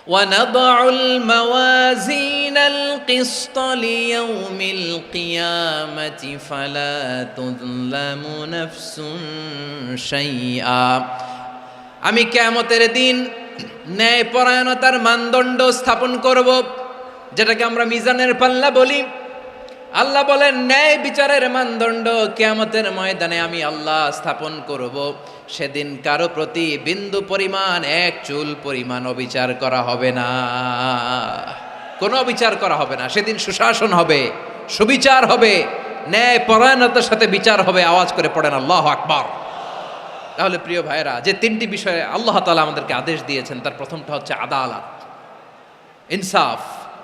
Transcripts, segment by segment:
ونضع الموازين القسط ليوم القيامة فلا تظلم نفس شيئا। আমি কিয়ামতের দিন ন্যায়পরায়ণতার মানদণ্ড স্থাপন করব, যেটাকে আমরা মিজানের পাল্লা বলি। আল্লাহ বলেন ন্যায় বিচারের মানদণ্ড কিয়ামতের ময়দানে আমি আল্লাহ স্থাপন করব। সেদিন কারো প্রতি বিন্দু পরিমাণ, এক চুল পরিমাণ অবিচার করা হবে না, কোনো অবিচার করা হবে না। সেদিন সুশাসন হবে, সুবিচার হবে, ন্যায় পরায়ণতার সাথে বিচার হবে। আওয়াজ করে পড়েন আল্লাহু আকবার। তাহলে প্রিয় ভাইরা, যে তিনটি বিষয়ে আল্লাহ তাআলা আমাদেরকে আদেশ দিয়েছেন, তার প্রথমটা হচ্ছে আদালত, ইনসাফ,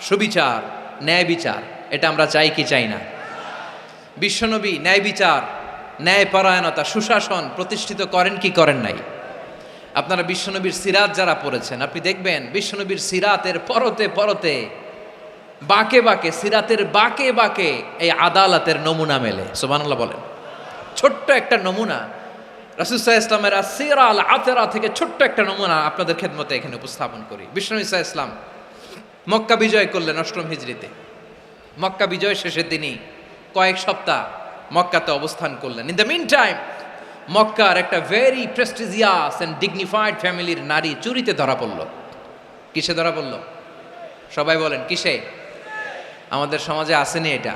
সুবিচার, ন্যায় বিচার। এটা আমরা চাই কি চাই না? বিশ্বনবী ন্যায় বিচার, ন্যায় পরায়ণতা, সুশাসন প্রতিষ্ঠিত করেন কি করেন নাই? আপনারা বিশ্বনবীর সিরাত যারা পড়েছেন, আপনি দেখবেন বিশ্বনবীর সিরাতের পরতে পরতে, বাঁকে বাঁকে, সিরাতের বাঁকে বাঁকে এই আদালতের নমুনা মেলে। সুবহানাল্লাহ বলেন। ছোট্ট একটা নমুনা রাসূল সাল্লাল্লাহু আলাইহি ওয়াসাল্লামের আসসিরা আল আতরা থেকে ছোট্ট একটা নমুনা আপনাদের খেদমতে এখানে উপস্থাপন করি। বিশ্বনবী সাল্লাল্লাহু আলাইহি ওয়াসাল্লাম মক্কা বিজয় করলেন ৮ম হিজরিতে। মক্কা বিজয় শেষে তিনি কয়েক সপ্তাহ মক্কাতে অবস্থান করলেন। ইন দ্য মিন টাইম মক্কার একটা ভেরি প্রেস্টিজিয়াস অ্যান্ড ডিগনিফাইড ফ্যামিলির নারী চুরিতে ধরা পড়ল। কিসে ধরা পড়ল? সবাই বলেন কিসে? আমাদের সমাজে আসেনি এটা?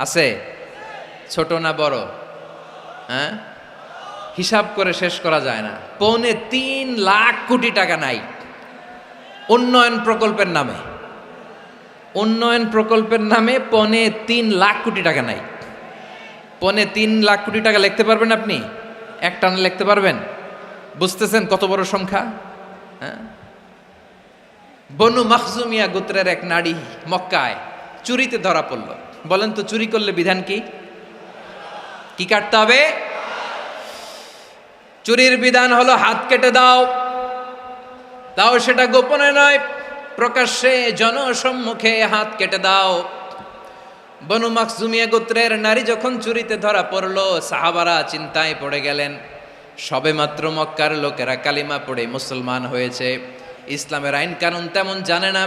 আছে? ছোট না বড়? হ্যাঁ, হিসাব করে শেষ করা যায় না। ৩.৫ লাখ কোটি টাকা নাই উন্নয়ন প্রকল্পের নামে। উন্নয়ন প্রকল্পের নামে ৩.৫ লাখ কোটি টাকা নাই। ৩.৫ লাখ কোটি টাকা লিখতে পারবেন আপনি? এক টানে লিখতে পারবেন? বুঝতেছেন কত বড় সংখ্যা? হ্যাঁ, বনু মাখজুমিয়া গোত্রের এক নারী মক্কায় চুরিতে ধরা পড়ল। বলেন তো চুরি করলে বিধান কি? কি কাটতে হবে? চুরির বিধান হলো হাত কেটে দাও। তাও সেটা গোপনে নয়, প্রকাশ্যে জনসম্মুখে হাত কেটে দাও। বনু মাখজুমিয়া গোত্রের নারী যখন চুরিতে ধরা পড়ল, সাহাবারা চিন্তায় পড়ে গেলেন। সবেমাত্র মক্কার লোকেরা কালিমা পড়ে মুসলমান হয়েছে, ইসলামের আইন কানুন তেমন জানে না,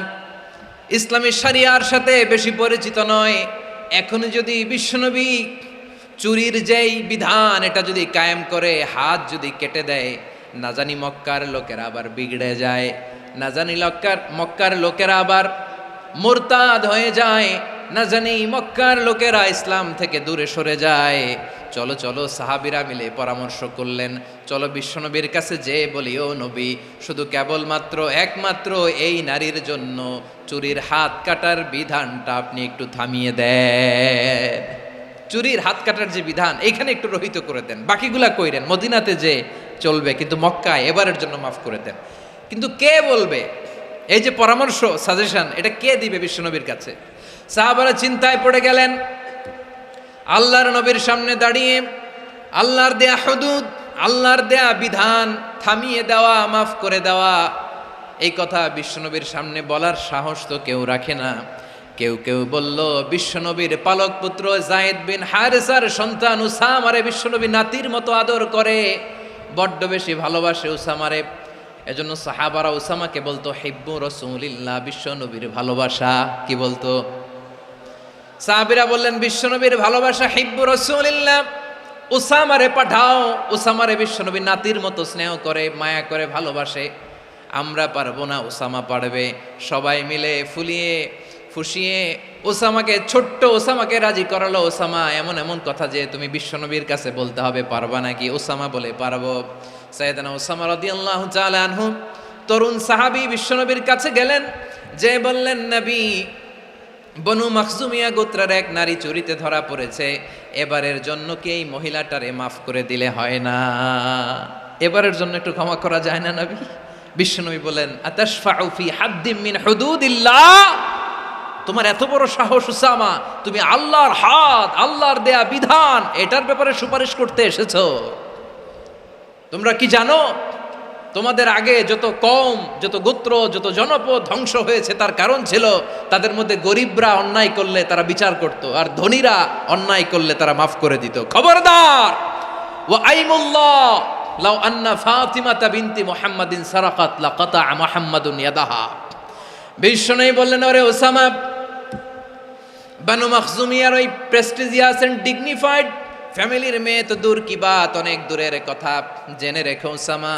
ইসলামী শরিয়ার সাথে বেশি পরিচিত নয়। এখনো যদি বিশ্বনবী চুরির যেই বিধান এটা যদি কায়েম করে হাত যদি কেটে দেয়, না জানি মক্কার লোকেরা আবার বিগড়ে যায়, না জানি মক্কার লোকেরা আবার মুরতাদ হয়ে যায়, না জানি মক্কার লোকেরা ইসলাম থেকে দূরে সরে যায়। চলো চলো, সাহাবীরা মিলে পরামর্শ করলেন, চলো বিশ্বনবীর কাছে যে বলি, ও নবী, শুধু কেবলমাত্র একমাত্র এই নারীর জন্য চুরির হাত কাটার বিধানটা আপনি একটু থামিয়ে দেন। চুরির হাত কাটার যে বিধান এখানে একটু রহিত করে দেন, বাকিগুলা কইরেন মদিনাতে যে চলবে, কিন্তু মক্কায় এবারের জন্য মাফ করে দেন। কিন্তু কে বলবে? এই যে পরামর্শ, সাজেশন, এটা কে দিবে বিশ্বনবীর কাছে? সাহাবারা চিন্তায় পড়ে গেলেন। আল্লাহর নবীর সামনে দাঁড়িয়ে আল্লাহর দেয়া হুদুদ, আল্লাহর দেয়া বিধান থামিয়ে দেওয়া, মাফ করে দেওয়া, এই কথা বিশ্বনবীর সামনে বলার সাহস তো কেউ রাখে না। কেউ কেউ বলল, বিশ্বনবীর পালক পুত্র যায়েদ বিন হারেসার সন্তান উসামারে বিশ্বনবী নাতির মতো আদর করে, বড্ড বেশি ভালোবাসে উসামারে। এজন্য সাহাবারা উসামাকে বলতো হিব্বু রাসূলিল্লাহ, বিশ্বনবীর ভালোবাসা। কি বলতো? সাহাবীরা বললেন বিশ্বনবীর ভালোবাসা হিব্বু রাসূলিল্লাহ, উসামারে পাঠাও। উসামারে বিশ্বনবী নাতির মতো স্নেহ করে, মায়া করে, ভালোবাসে। আমরা পারবো না, উসামা পারবে। সবাই মিলে ফুলিয়ে ফুসিয়ে ওসামাকে, ছোট্ট ওসামাকে রাজি করালো। ওসামা এমন এমন কথা যে তুমি বিশ্বনবীর কাছে বলতে হবে, পারবা নাকি? ওসামা বলে পারবো। সাইয়েদনা ওসামা রাদিয়াল্লাহু তাআলা আনহু তরুণ সাহাবী বিশ্বনবীর কাছে গেলেন, যে বললেন, নবী, বনু মাখজুমিয়া গোত্রের এক নারী চুরিতে ধরা পড়েছে, এবারের জন্য কি এই মহিলাটারে মাফ করে দিলে হয় না? এবারের জন্য একটু ক্ষমা করা যায় না নবী? বিশ্বনবী বলেন, আতাশফাউ ফি হাদ্দিম মিন হুদুদিল্লাহ, তোমার এত বড় সাহস উসামা, তুমি আল্লাহর হাত, আল্লাহর দেয়া বিধান, এটার ব্যাপারে সুপারিশ করতে এসেছো? তোমরা কি জানো তোমাদের আগে যত কওম, যত গোত্র, যত জনপদ ধ্বংস হয়েছে তার কারণ ছিল তাদের মধ্যে গরিবরা অন্যায় করলে তারা বিচার করত, আর ধনীরা অন্যায় করলে তারা মাফ করে দিত। খবরদার! ওয়া আইমুল্লাহ, লাউ আন্না ফাতিমাতা বিনতি মুহাম্মাদিন সারাকাত লাকাতা মুহাম্মাদুন ইয়াদাহা। বিশ্বনবী বললেন, ওরে ওসামা, বানু মাখজুমিয়ার ওই প্রেস্টিজিয়াস এন্ড ডিগনিফাইড ফ্যামিলির মেয়ে তো দূর কি বাত, অনেক দূরের কথা। জেনে রেখো ওসামা,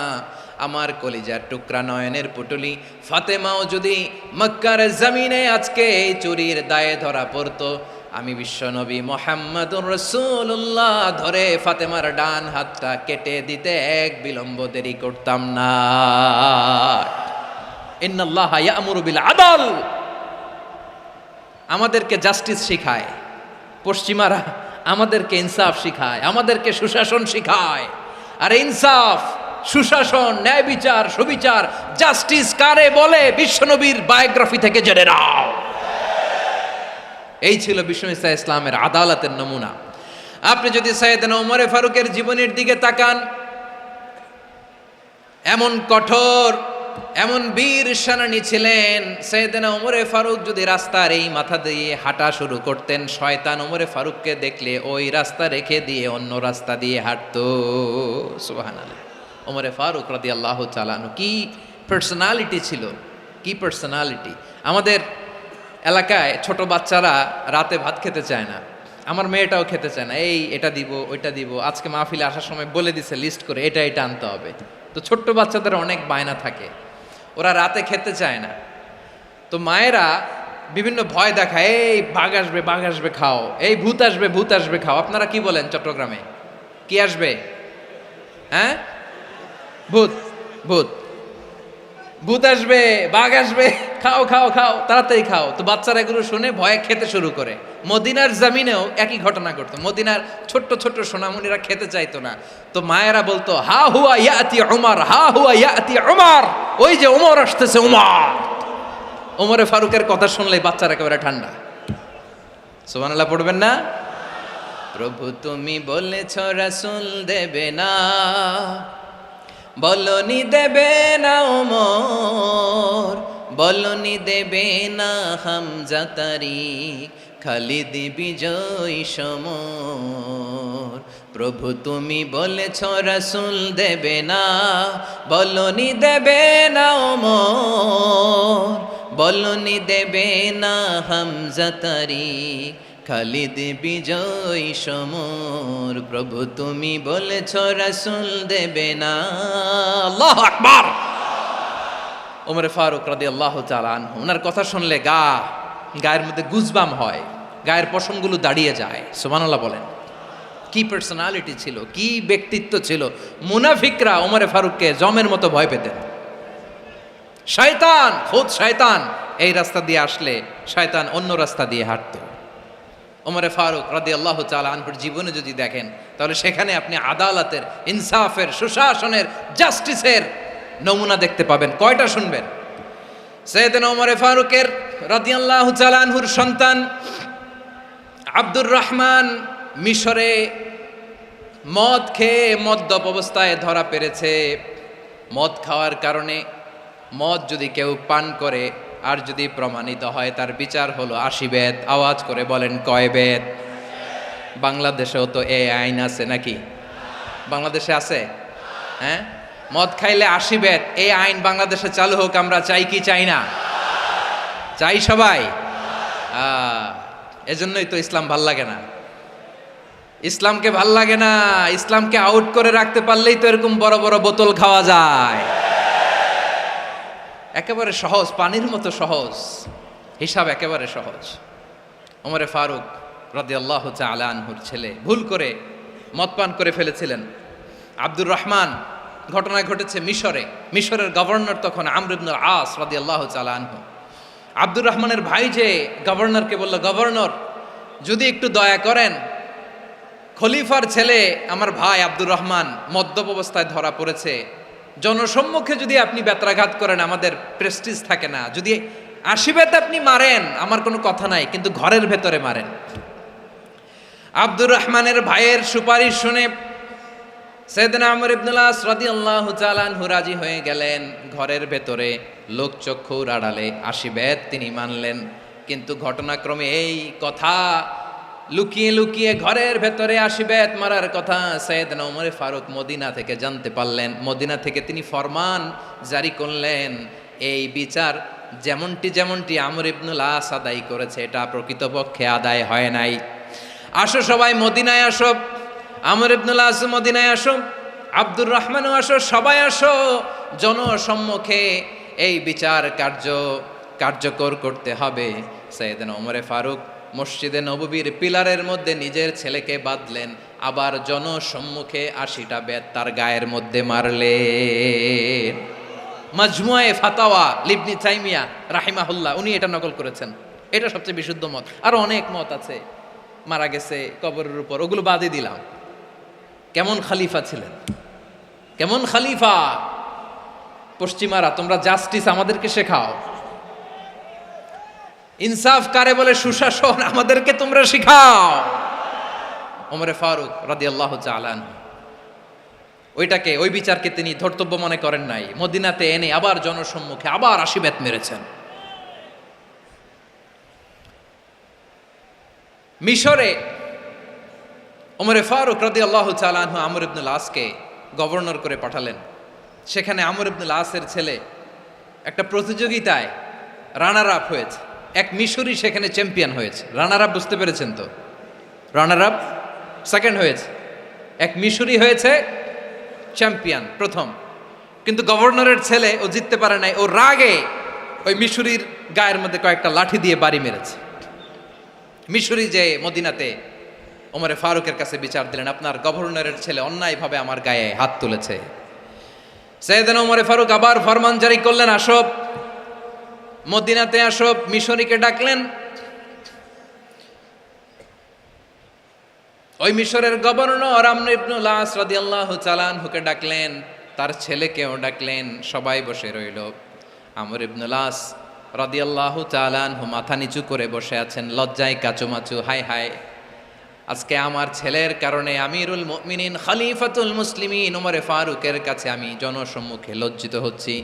আমার কলিজার টুকরা নয়নের পুটুলি ফাতেমাও যদি মক্কার জমিনে আজকে এই চুরির দায়ে ধরা পড়তো, আমি বিশ্বনবী মুহাম্মাদুর রাসূলুল্লাহ ধরে ফাতেমার ডান হাতটা কেটে দিতে এক বিলম্ব দেরি করতাম না। ইন্নাল্লাহা ইয়া'মুরু বিল আদল, আমাদেরকে জাস্টিস শিখায় পশ্চিমারা, আমাদেরকে ইনসাফ শিখায়, আমাদেরকে সুশাসন শিখায়। আর ইনসাফ, সুশাসন, ন্যায় বিচার, সুবিচার, জাস্টিস কারে বলে বিশ্বনবীর বায়োগ্রাফি থেকে জেনে নাও। এই ছিল বিষ্ণু ঈসা ইসলামের আদালতের নমুনা। আপনি যদি সাইয়েদনা ওমরে ফারুকের জীবনের দিকে তাকান, এমন কঠোর, এমন বীর সেনানী ছিলেন। সাইয়েদনা ওমরে ফারুক যদি রাস্তার এই মাথা দিয়ে হাঁটা শুরু করতেন, শয়তান ওমরে ফারুককে দেখলে ওই রাস্তা রেখে দিয়ে অন্য রাস্তা দিয়ে হাঁটতো। সুবহানাল্লাহ। ওমরে ফারুক রাদিয়াল্লাহু তাআলা আনহু কি পার্সোনালিটি ছিল, কি পার্সোনালিটি। আমাদের এলাকায় ছোট বাচ্চারা রাতে ভাত খেতে চায় না, আমার মেয়েটাও খেতে চায় না। এই এটা দিব, ওইটা দিব, আজকে মাহফিলে আসার সময় বলে দিছে লিস্ট করে এটা এটা আনতে হবে। তো ছোট্ট বাচ্চাদের অনেক বায়না থাকে, ওরা রাতে খেতে চায় না। তো মায়েরা বিভিন্ন ভয় দেখায়, এই বাঘ আসবে, বাঘ আসবে খাও, এই ভূত আসবে, ভূত আসবে খাও। আপনারা কি বলেন চট্টগ্রামে? কি আসবে? হ্যাঁ, ভূত, ভূত, ভূত আসবে, বাঘ আসবে, খাও খাও খাও, তাড়াতাড়ি খাও। তো বাচ্চারা এগুলো শুনে ভয়ে খেতে শুরু করে। মদিনার জমিনেও একই ঘটনা ঘটতো। মদিনার ছোট্ট ছোট্ট সোনামণিরা খেতে চাইতো না। তো মায়েরা বলতো, হা হুয়া ইয়াতি উমর, হা হুয়া ইয়াতি উমর, ওই যে ওমর আসতেছে, ওমর। ওমরে ফারুকের কথা শুনলেই বাচ্চারা একেবারে ঠান্ডা। সুবহানাল্লাহ পড়বেন না? প্রভু তুমি বলেছ রাসূল দেবে না, বলনি দেবে না ওমর, বলনি দেবে না হামজা তারিক, খালিদ বিজয় সমর। প্রভু তুমি বলেছ রাসূল দেবে না, বলনি দেবে না ওমর, বলনি দেবে না হামজা তারিক, খালিদ বিজয় সমর। প্রভু তুমি বলেছ রাসূল দেবে না। আল্লাহু আকবার। ওমরে ফারুক রাদিয়াল্লাহু তাআলা আনহু, ওনার কথা শুনলে গায়ের মধ্যে গুজবাম হয়, গায়ের পশমগুলো দাঁড়িয়ে যায়। সুবহানাল্লাহ বলেন। কি পার্সোনালিটি ছিল, কি ব্যক্তিত্ব ছিল। মুনাফিকরা ওমরে ফারুককে জমের মতো ভয় পেতেন। শয়তান, খুদ শয়তান এই রাস্তা দিয়ে আসলে শয়তান অন্য রাস্তা দিয়ে হাঁটতো। ওমরে ফারুক রাদিয়াল্লাহু তাআলা আনহুর জীবনে যদি দেখেন, তাহলে সেখানে আপনি আদালতের, ইনসাফের, সুশাসনের, জাস্টিসের নমুনা দেখতে পাবেন। কয়টা শুনবেন? সাইয়েদনা ওমরে ফারুকের রাদিয়াল্লাহু তাআলা আনহুর সন্তান আব্দুর রহমান মিশরে মদ খেয়ে মদ্যপ অবস্থায় ধরা পড়েছে। মদ খাওয়ার কারণে, মদ যদি কেউ পান করে আর যদি প্রমাণিত হয়, তার বিচার হলো 80 বেত। আওয়াজ করে বলেন কয় বেত? বাংলাদেশেও তো এই আইন আছে নাকি? বাংলাদেশে আছে? হ্যাঁ, মদ খাইলে 80 বেত, এই আইন বাংলাদেশে চালু হোক। আমরা চাই কি চাই না? চাই সবাই। এজন্যই তো ইসলাম ভাল লাগে না। ইসলামকে ভাল লাগে না। ইসলামকে আউট করে রাখতে পারলেই তো এরকম বড় বড় বোতল খাওয়া যায়। একেবারে সহজ, পানির মতো সহজ হিসাব, একেবারে সহজ। ওমরে ফারুক রাদিয়াল্লাহু তাআলা আনহুর ছেলে ভুল করে মদ পান করে ফেলেছিলেন। আব্দুর রহমান, ঘটনা ঘটেছে মিশরে। মিশরের গভর্নর তখন আমর ইবনুল আস রাদিয়াল্লাহু তাআলা আনহু। আব্দুর রহমানের ভাই যে গভর্নরকে বলল, গভর্নর যদি একটু দয়া করেন, খলিফার ছেলে আমার ভাই আব্দুর রহমান মদ্যপ অবস্থায় ধরা পড়েছে, জনসম্মুখে যদি আপনি বেত্রাঘাত করেন আমাদের প্রেস্টিজ থাকে না, যদি 80 বেত আপনি মারেন আমার কোনো কথা নাই, কিন্তু ঘরের ভেতরে মারেন। আব্দুর রহমানের ভাইয়ের সুপারিশ শুনে সাইয়েদনা আমর ইবনুল আস রাদিয়াল্লাহু তাআলা আনহু রাজি হয়ে গেলেন। ঘরের ভেতরে লোকচক্ষুর আড়ালে 80 বেত তিনি মানলেন। কিন্তু ঘটনাক্রমে এই কথা লুকিয়ে লুকিয়ে ঘরের ভেতরে আশিবেত মারার কথা সাইয়েদনা ওমর ফারুক মদিনা থেকে জানতে পারলেন। মদিনা থেকে তিনি ফরমান জারি করলেন, এই বিচার যেমনটি আমর ইবনুল আস আদায় করেছে এটা প্রকৃতপক্ষে আদায় হয় নাই। আসো সবাই মদিনায় আসো, আমর ইবনুল আস মদিনায় আসো, আব্দুর রহমানও আসো, সবাই আসো, জনসম্মুখে এই বিচার কার্যকর করতে হবে। সাইয়েদনা ওমর ফারুক মসজিদে নববীর পিলারের মধ্যে নিজের ছেলেকে বাঁধলেন, আবার জনসম্মুখে ৮০টা বেত তার গায়ের মধ্যে মারলেন। মাজমুয়ে ফাতাওয়া লিবনি তাইমিয়া রাহিমাহুল্লাহ উনি এটা নকল করেছেন। এটা সবচেয়ে বিশুদ্ধ মত, আরো অনেক মত আছে। মারা গেছে কবরের উপর, ওগুলো বাদই দিলাম। কেমন খলিফা ছিলেন, কেমন খলিফা! পশ্চিমারা তোমরা জাস্টিস আমাদেরকে শেখাও, ইনসাফ কারে বলে সুশাসন আমাদেরকে তোমরা শিখাও। ওমর ফারুক রাদিয়াল্লাহু তাআলা ওই বিচারকে তিনি ধর্তব্য মনে করেন নাই। মদিনাতে এনে আবার জনসম্মুখে আবার ৮০ বেত মেরেছেন। মিশরে ওমর ফারুক রাদিয়াল্লাহু তাআলা আমর ইবনুল আসকে গভর্নর করে পাঠালেন। সেখানে আমর ইবনুল আসের ছেলে একটা প্রতিযোগিতায় রানার আপ হয়েছে। এক মিশরি সেখানে চ্যাম্পিয়ন হয়েছে। রানার আপ বুঝতে পেরেছেন তো? রানার আপ সেকেন্ড হয়েছে, এক মিশরি হয়েছে চ্যাম্পিয়ন প্রথম। কিন্তু গভর্নরের ছেলে ও জিততে পারে নাই, ও রাগে ওই মিশরির গায়ের মধ্যে কয়েকটা লাঠি দিয়ে বাড়ি মেরেছে। মিশরি যে মদিনাতে ওমরে ফারুকের কাছে বিচার দিলেন, আপনার গভর্নরের ছেলে অন্যায়ভাবে আমার গায়ে হাত তুলেছে। সাইয়েদনা ওমরে ফারুক আবার ফরমান জারি করলেন, আসো মদিনাতে আসো। মিশরীকে ডাকলেন। ওই মিশরের গভর্নর আমর ইবনুল আস রাদিয়াল্লাহু তাআলা আনহুকে ডাকলেন, তার ছেলেকেও ডাকলেন। সবাই বসে রইল। আমর ইবনুল আস রাদিয়াল্লাহু তাআলা আনহু মাথা নিচু করে বসে আছেন, লজ্জায় কাচুমাচু। হায় হায়, আজকে আমার ছেলের কারণে আমিরুল মুমিনিন খলিফাতুল মুসলিমিন ওমরে ফারুকের কাছে আমি জনসম্মুখে লজ্জিত হচ্ছি।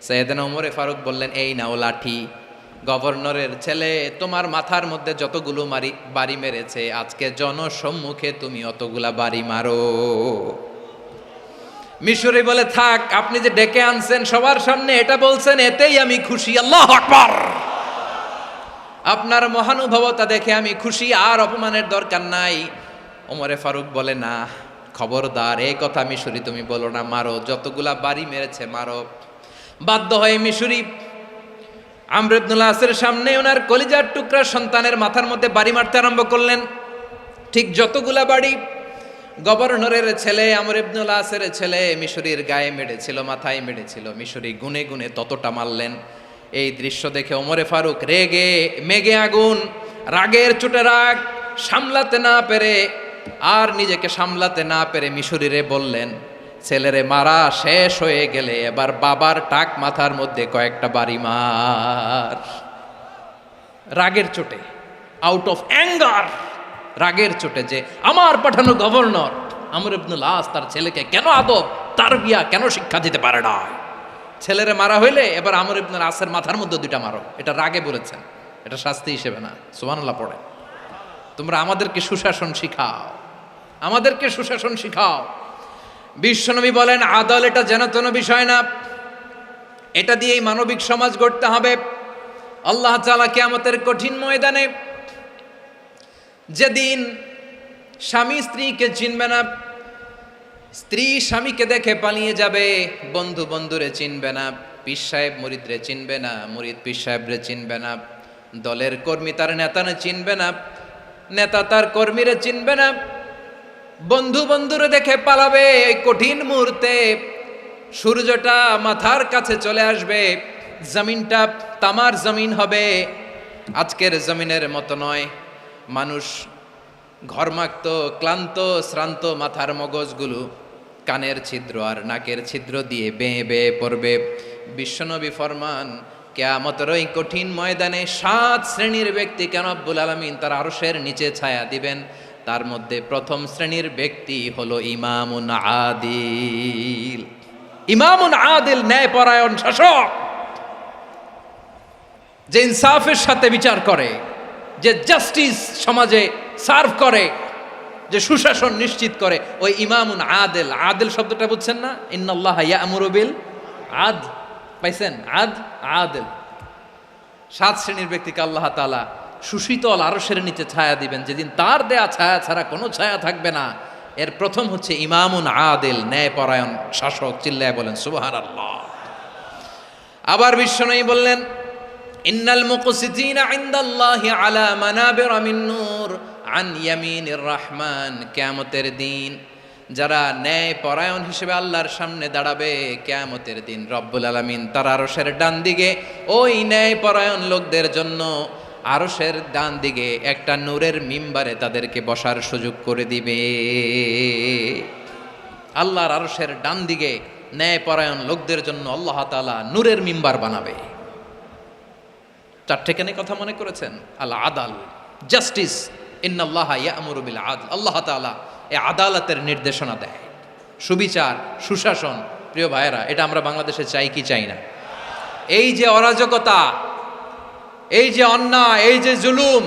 সাইয়েদনা ওমরে ফারুক বললেন, এই নাও লাঠি, গভর্নরের ছেলে তোমার মাথার মধ্যে যতগুলো বাড়ি মেরেছে, আজকে জনসম্মুখে তুমি অতগুলা বাড়ি মারো। মিশরি বলে, থাক, আপনি যে ডেকে আনছেন সবার সামনে এটা বলছেন, এতেই আমি খুশি। আল্লাহু আকবার! আপনার মহানুভবতা দেখে আমি খুশি, আর অপমানের দরকার নাই। ওমরে ফারুক বলে, না, খবরদার, এই কথা মিশরি তুমি বলো না, মারো, যতগুলা বাড়ি মেরেছে মারো। বাধ্য হয়ে মিশরি আমর ইবনুল আসের সামনে ওনার কলিজার টুকরা সন্তানের মাথার মধ্যে বাড়ি মারতে আরম্ভ করলেন। ঠিক যতগুলা বাড়ি গভর্নরের ছেলে আমর ইবনুল আসের ছেলে মিশরির গায়ে মেরেছিল, মাথায় মেরেছিল, মিশরি গুনে গুনে ততটা মারলেন। এই দৃশ্য দেখে ওমরে ফারুক রেগে মেগে আগুন, রাগের চোটে রাগ সামলাতে না পেরে আর নিজেকে সামলাতে না পেরে মিশরিরে বললেন, ছেলেরে মারা শেষ হয়ে গেলে এবার বাবার টাক মাথার মধ্যে কয়েকটা বাড়ি মার। রাগের চোটে, আউট অফ অ্যাঙ্গার, রাগের চোটে, যে আমার পাঠানো গভর্নর আমর ইবনুল আস তার ছেলেকে কেন আদব তারবিয়া কেন শিক্ষা দিতে পারে না। ছেলেরে মারা হইলে এবার আমর ইবনুল আসের মাথার মধ্যে দুইটা মারো। এটা রাগে বলেছেন, এটা শাস্তি হিসেবে না। সুবহানাল্লাহ পড়ে। তোমরা আমাদেরকে সুশাসন শিখাও, আমাদেরকে সুশাসন শিখাও। বিশ্বনবী বলেন, আদল এটা যেন তেন বিষয় না, এটা দিয়েই মানবিক সমাজ গড়তে হবে। আল্লাহ তাআলা কিয়ামতের কঠিন ময়দানে, যেদিন স্বামী স্ত্রীকে চিনবে না, স্ত্রী স্বামীকে দেখে পালিয়ে যাবে, বন্ধু বন্ধুরে চিনবে না, পীর সাহেব মুরিদরে চিনবে না, মুরিদ পীর সাহেবরে চিনবে না, দলের কর্মী তার নেতারে চিনবে না, নেতা তার কর্মীরে চিনবে না, বন্ধু বন্ধুরে দেখে পালাবে। এই কঠিন মুহূর্তে সূর্যটা মাথার কাছে চলে আসবে, জমিনটা তামার জমিন হবে। আজকের জমিনের মতো নয়, মানুষ ঘর্মাক্ত, ক্লান্ত, শ্রান্ত মাথার মগজগুলো কানের ছিদ্র আর নাকের ছিদ্র দিয়ে বেয়ে বেয়ে পড়বে। বিশ্বনবী ফরমান, কিয়ামতের ওই কঠিন ময়দানে 7 শ্রেণীর ব্যক্তিকে রব্বুল আলামিন তার আরশের নিচে ছায়া দিবেন। তার মধ্যে প্রথম শ্রেণীর ব্যক্তি হলো ইমামুন আদিল। ইমামুন আদিল, ন্যায়পরায়ণ শাসক, যে ইনসাফের সাথে বিচার করে, যে জাস্টিস সমাজে সার্ভ করে, যে সুশাসন নিশ্চিত করে, ওই ইমামুন আদেল। আদেল শব্দটা বুঝছেন না? ইন্নাল্লাহা ইয়া'মুরু বিল আদ, পাইছেন? আদেল। 7 শ্রেণীর ব্যক্তিকে আল্লাহ তাআলা সুশীতল আরশের নিচে ছায়া দিবেন, যেদিন তার দেয়া ছায়া ছাড়া কোনো ছায়া থাকবে না। এর প্রথম হচ্ছে ইমামুন আদেল, ন্যায়পরায়ণ শাসক। চিল্লায় বলেন সুবহানাল্লাহ। আবার বিশ্বনবী বললেন, ইন্নাল মুকসিতিনা ইনদাল্লাহি আলা মানাবিরা মিন নূর আন ইয়ামিনির রহমান। কিয়ামতের দিন যারা ন্যায়পরায়ণ হিসেবে আল্লাহর সামনে দাঁড়াবে, কিয়ামতের দিন রব্বুল আলামিন তার আরশের ডান দিকে ওই ন্যায়পরায়ণ লোকদের জন্য আরশের ডান দিকে একটা নূরের মিম্বারে তাদেরকে বসার সুযোগ করে দিবে। আল্লাহর আরশের ডান দিকে ন্যায়পরায়ণ লোকদের জন্য আল্লাহ তাআলা নূরের মিম্বার বানাবে। 4টে কেন কথা মনে করেছেন? আল আদাল, জাস্টিস। ইন্নাল্লাহা ইয়া'মুরু বিল আদল। আল্লাহ তাআলা এই আদালতের নির্দেশনা দেয়, সুবিচার, সুশাসন। প্রিয় ভাইয়েরা, এটা আমরা বাংলাদেশে চাই কি চাই না? এই যে অরাজকতা, এই যে অন্যায়, এই যে জুলুম,